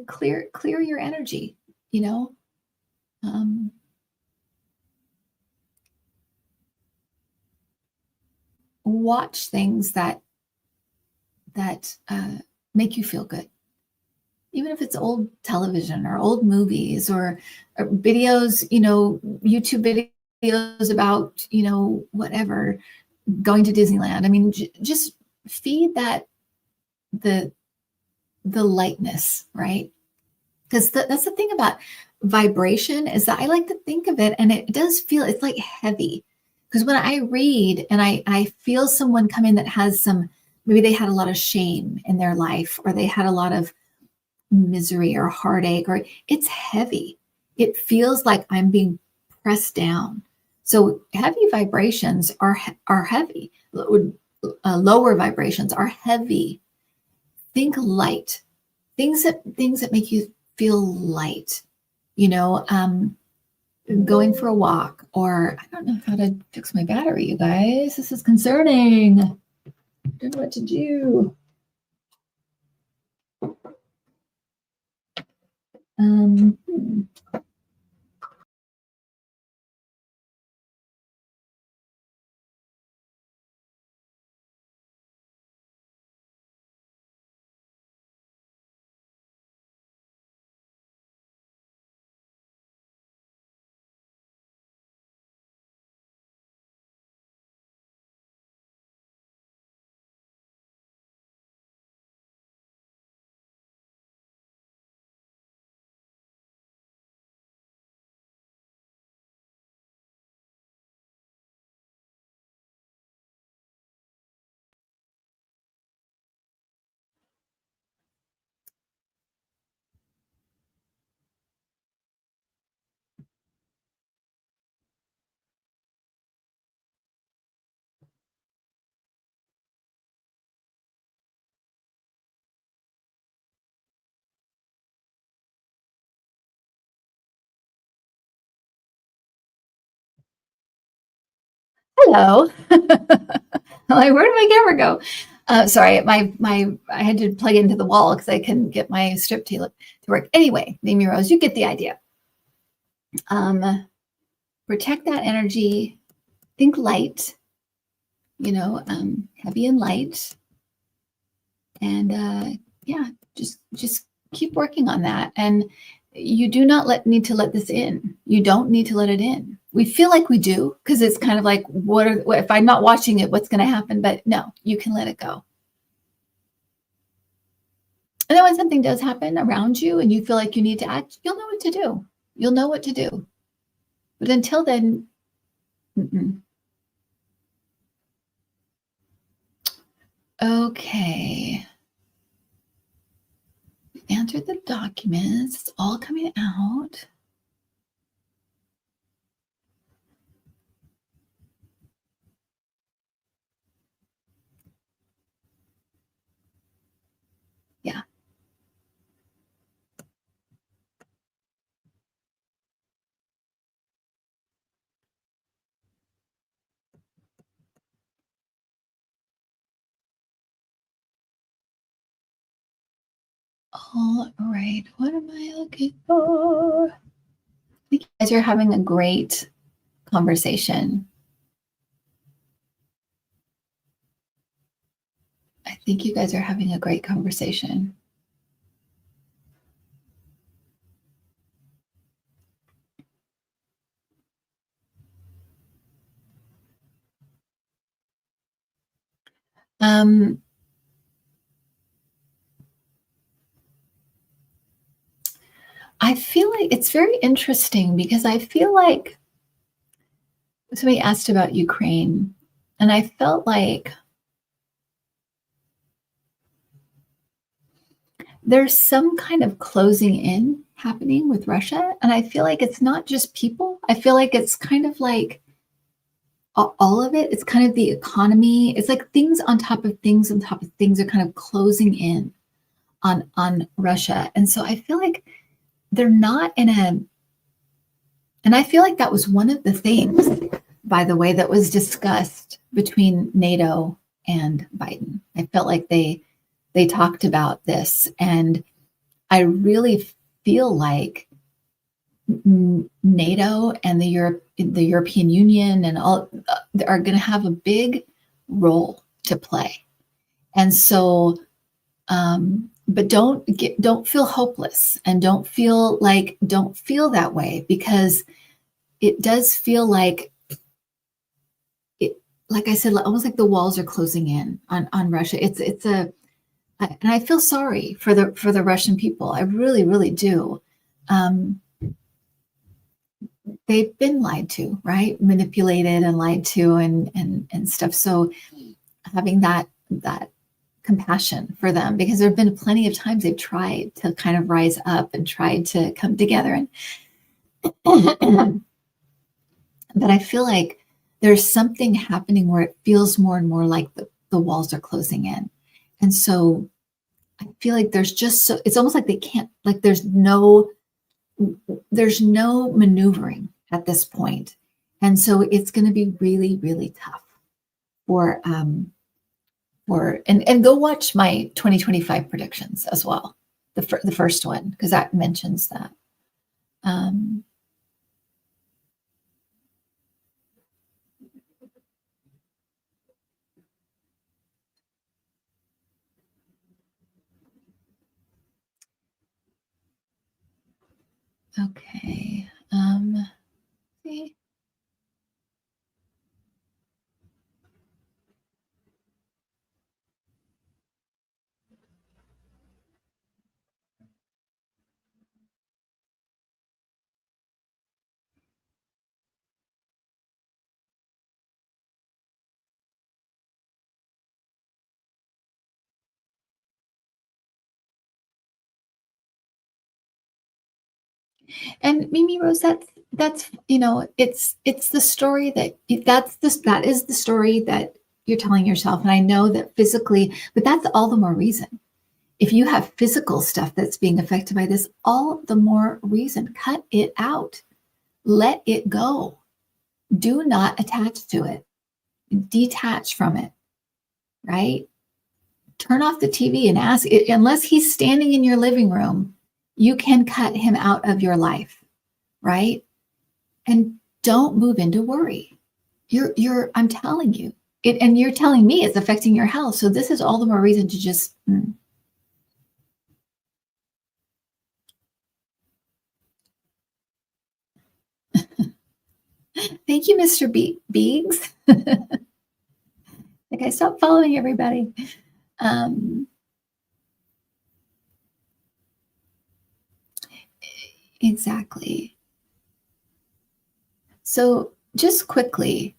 clear your energy, watch things that make you feel good, even if it's old television or old movies or videos, YouTube videos about, whatever, going to Disneyland. I mean, just feed that the lightness, right? Because that's the thing about vibration, is that I like to think of it, and it does feel, it's like heavy. Because when I read and I feel someone come in that has some, maybe they had a lot of shame in their life, or they had a lot of misery or heartache, or it's heavy. It feels like I'm being pressed down. So heavy vibrations are heavy. Lower vibrations are heavy. Think light. Things that make you feel light. You know, going for a walk, or I don't know how to fix my battery, you guys. This is concerning. I don't know what to do. Um, hmm. Hello. Like, where did my camera go? Sorry, I had to plug into the wall because I couldn't get my strip to work. Anyway, Mimi Rose, you get the idea. Protect that energy. Think light. Heavy and light, and yeah, just keep working on that. And you do not need to let this in. You don't need to let it in. We feel like we do, because it's kind of like, what if I'm not watching it, what's going to happen? But no, you can let it go. And then when something does happen around you and you feel like you need to act, you'll know what to do. You'll know what to do. But until then, mm-mm. Okay. Answered the documents. It's all coming out. Yeah. All right. What am I looking for? I think you guys are having a great conversation. I think you guys are having a great conversation. I feel like it's very interesting, because I feel like somebody asked about Ukraine, and I felt like there's some kind of closing in happening with Russia. And I feel like it's not just people. I feel like it's kind of like all of it. It's kind of the economy. It's like things on top of things on top of things are kind of closing in on Russia. And so I feel like they're not in a, and I feel like that was one of the things, by the way, that was discussed between NATO and Biden. I felt like they talked about this, and I really feel like NATO and the European Union and all are going to have a big role to play. And so, but don't feel hopeless, and don't feel that way, because it does feel like it, like I said, almost like the walls are closing in on Russia. It's a And I feel sorry for the Russian people. I really, really do. Um, they've been lied to, right? Manipulated and lied to, and stuff. So having that compassion for them, because there have been plenty of times they've tried to kind of rise up and tried to come together, and but I feel like there's something happening where it feels more and more like the walls are closing in. And so I feel like there's just so it's almost like they can't, like there's no maneuvering at this point. And so it's going to be really, really tough for and go watch my 2025 predictions as well. The first one, because that mentions that. Um, okay. See. And Mimi Rose, that's it's the story that is the story that you're telling yourself. And I know that physically, but that's all the more reason. If you have physical stuff that's being affected by this, all the more reason. Cut it out. Let it go. Do not attach to it. Detach from it, right? Turn off the TV and ask it, unless he's standing in your living room, you can cut him out of your life, right? And don't move into worry. I'm telling you it, and you're telling me it's affecting your health. So this is all the more reason to just, thank you, Mr. Beegs. Like, I stopped following everybody. Um, exactly. So just quickly,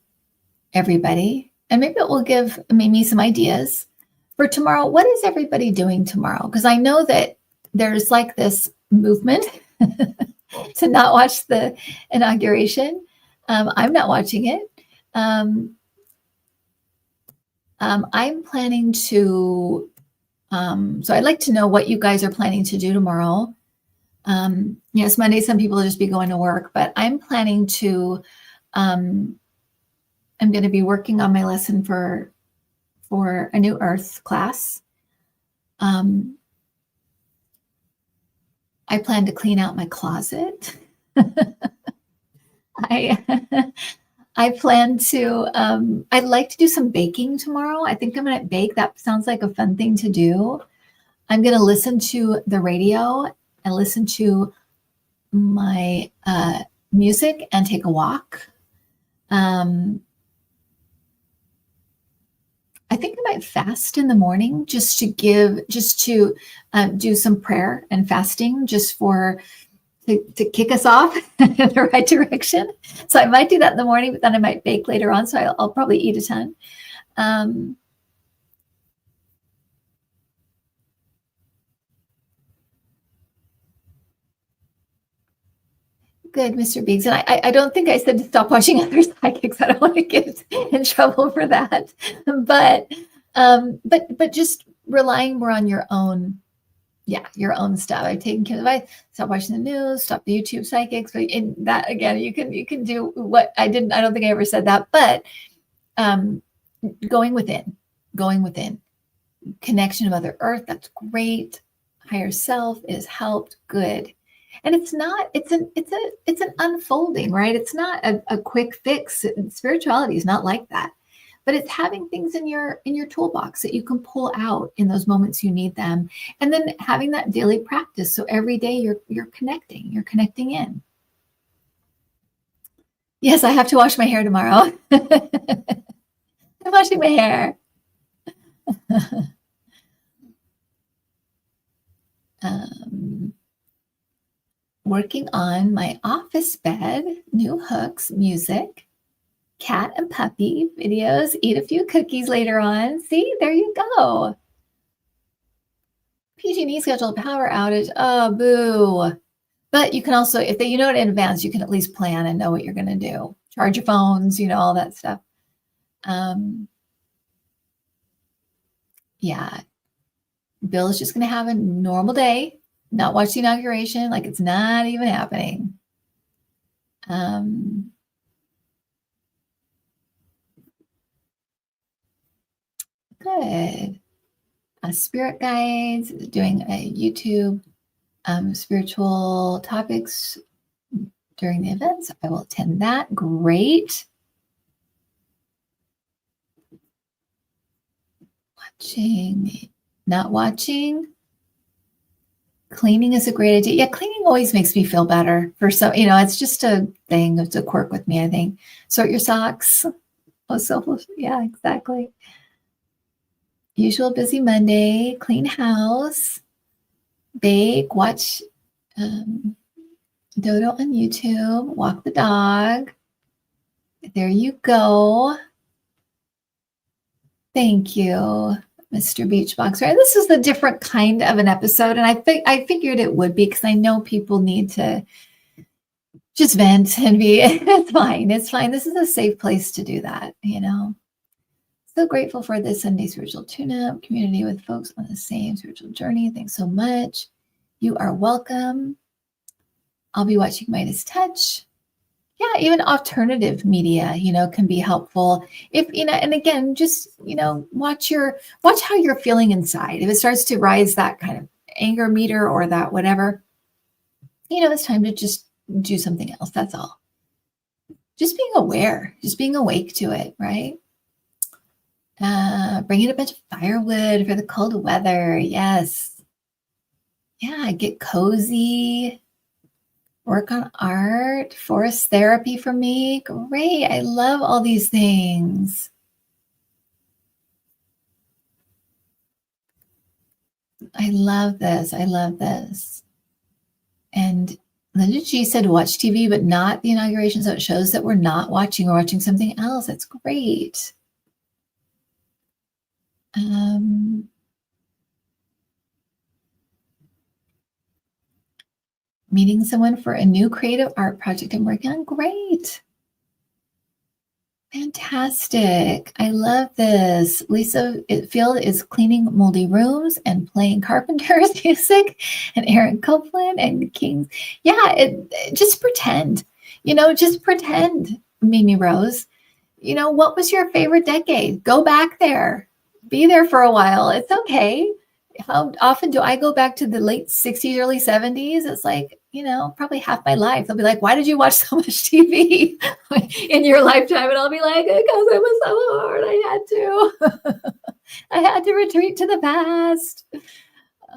everybody, and maybe it will give Mimi some ideas for tomorrow. What is everybody doing tomorrow? Because I know that there's like this movement to not watch the inauguration. I'm not watching it. Um, I'm planning to, so I'd like to know what you guys are planning to do tomorrow. Yes, Monday, some people will just be going to work, but I'm planning to, um, I'm going to be working on my lesson for a new earth class. I plan to clean out my closet. I I plan to I'd like to do some baking tomorrow. I think I'm gonna bake. That sounds like a fun thing to do. I'm gonna listen to the radio and listen to my music and take a walk. Um, I think I might fast in the morning just to do some prayer and fasting just to kick us off in the right direction. So I might do that in the morning, but then I might bake later on. So I'll probably eat a ton. Um, Good, Mr. Biggs. And I don't think I said to stop watching other psychics. I don't want to get in trouble for that. But but just relying more on your own, yeah, your own stuff. I've taken care of it. Stop watching the news, stop the YouTube psychics. But in that again, you can do what I didn't. I don't think I ever said that, but um, going within, going within, connection of Mother Earth. That's great. Higher self is helped. Good. And it's not, it's an unfolding, right? It's not a quick fix. Spirituality is not like that. But it's having things in your toolbox that you can pull out in those moments you need them. And then having that daily practice. So every day you're connecting in. Yes, I have to wash my hair tomorrow. I'm washing my hair. working on my office bed, new hooks, music, cat and puppy videos, eat a few cookies later on. See, there you go. PG&E scheduled power outage. Oh, boo. But you can also, if you know it in advance, you can at least plan and know what you're going to do. Charge your phones, all that stuff. Yeah. Bill is just going to have a normal day, not watch the inauguration like it's not even happening. Good. Spirit guides, doing a YouTube spiritual topics during the events. I will attend that. Great. Watching, not watching. Cleaning is a great idea. Yeah, cleaning always makes me feel better. For some, it's just a thing. It's a quirk with me, I think. Sort your socks. Oh, selfish. Yeah, exactly. Usual busy Monday. Clean house. Bake. Watch Dodo on YouTube. Walk the dog. There you go. Thank you, Mr. Beachbox. Right, this is a different kind of an episode, and I figured it would be because I know people need to just vent and be. It's fine. It's fine. This is a safe place to do that. So grateful for this Sunday spiritual tune-up community with folks on the same spiritual journey. Thanks so much. You are welcome. I'll be watching Midas Touch. Yeah, even alternative media, can be helpful. If, and again, just, watch how you're feeling inside. If it starts to rise that kind of anger meter or that whatever, it's time to just do something else. That's all. Just being aware, just being awake to it, right? Bringing a bunch of firewood for the cold weather. Yes. Yeah, get cozy. Work on art, forest therapy for me. Great. I love all these things. I love this. I love this. And Linda G said, watch TV, but not the inauguration. So it shows that we're not watching or watching something else. That's great. Meeting someone for a new creative art project I'm working on. Great. Fantastic. I love this. Lisa Field is cleaning moldy rooms and playing Carpenter's music, and Aaron Copeland and Kings. Yeah, just pretend. Just pretend, Mimi Rose. What was your favorite decade? Go back there. Be there for a while. It's okay. How often do I go back to the late 60s, early 70s? It's like, probably half my life. They'll be like, why did you watch so much TV in your lifetime? And I'll be like, because it was so hard. I had to. I had to retreat to the past.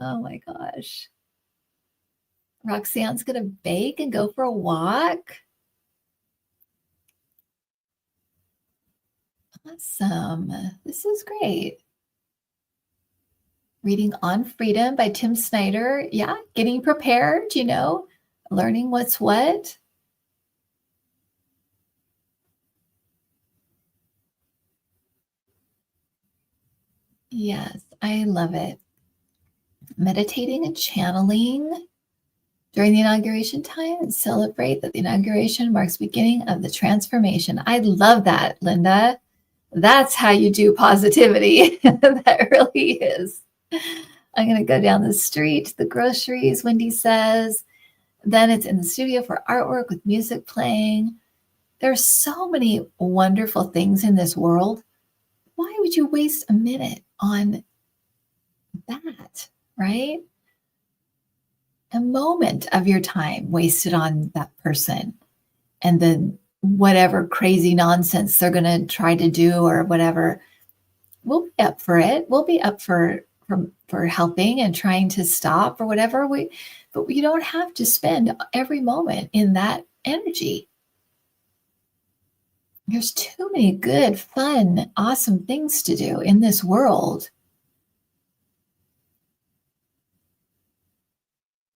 Oh my gosh. Roxanne's going to bake and go for a walk. Awesome. This is great. Reading On Freedom by Tim Snyder. Yeah, getting prepared, learning what's what. Yes, I love it. Meditating and channeling during the inauguration time and celebrate that the inauguration marks the beginning of the transformation. I love that, Linda. That's how you do positivity. That really is. I'm going to go down the street, the groceries, Wendy says. Then it's in the studio for artwork with music playing. There's so many wonderful things in this world. Why would you waste a minute on that, right? A moment of your time wasted on that person and then whatever crazy nonsense they're going to try to do or whatever. We'll be up for it. We'll be up for helping and trying to stop or whatever. But you don't have to spend every moment in that energy. There's too many good, fun, awesome things to do in this world.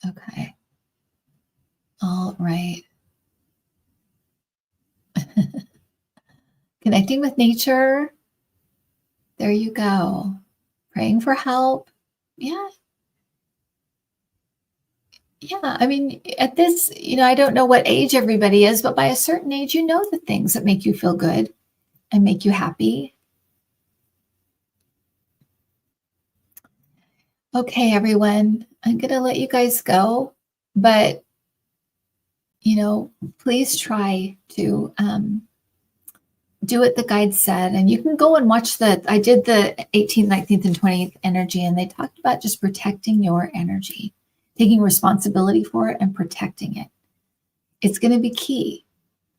Okay. All right. Connecting with nature. There you go. Praying for help. Yeah. Yeah. I mean, at this, I don't know what age everybody is, but by a certain age, you know the things that make you feel good and make you happy. Okay, everyone, I'm going to let you guys go, but, please try to do what the guide said. And you can go and watch I did the 18th, 19th, and 20th energy, and they talked about just protecting your energy, taking responsibility for it and protecting it. It's going to be key.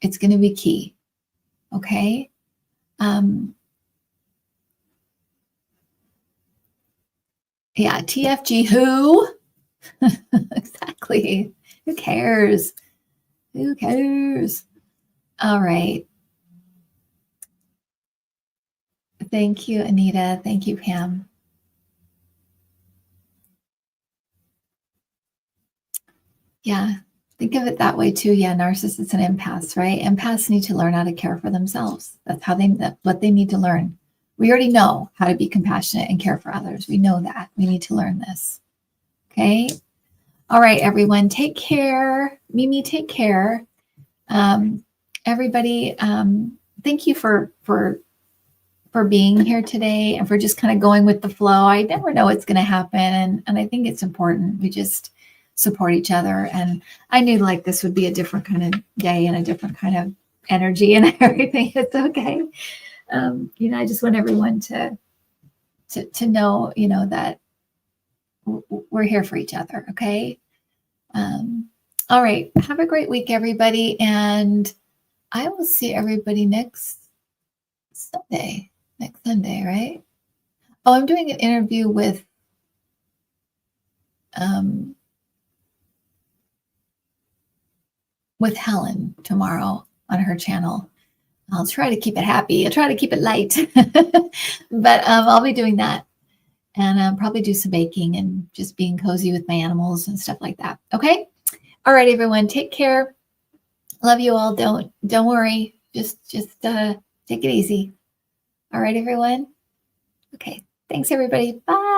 It's going to be key. Okay. Yeah. TFG, who? Exactly. Who cares? Who cares? All right. Thank you, Anita. Thank you, Pam. Yeah. Think of it that way too. Yeah. Narcissists and empaths, right? Empaths need to learn how to care for themselves. That's what they need to learn. We already know how to be compassionate and care for others. We know that. We need to learn this. Okay. All right, everyone. Take care. Mimi, take care. Everybody, thank you for being here today and for just kind of going with the flow. I never know what's going to happen. And I think it's important. We just support each other. And I knew like this would be a different kind of day and a different kind of energy and everything. It's okay. I just want everyone to know, that we're here for each other. Okay. All right. Have a great week, everybody. And I will see everybody next Sunday, right? Oh, I'm doing an interview with Helen tomorrow on her channel. I'll try to keep it happy. I'll try to keep it light, but I'll be doing that, and probably do some baking and just being cozy with my animals and stuff like that. Okay. All right, everyone. Take care. Love you all. Don't worry. Just take it easy. All right, everyone. Okay. Thanks, everybody. Bye.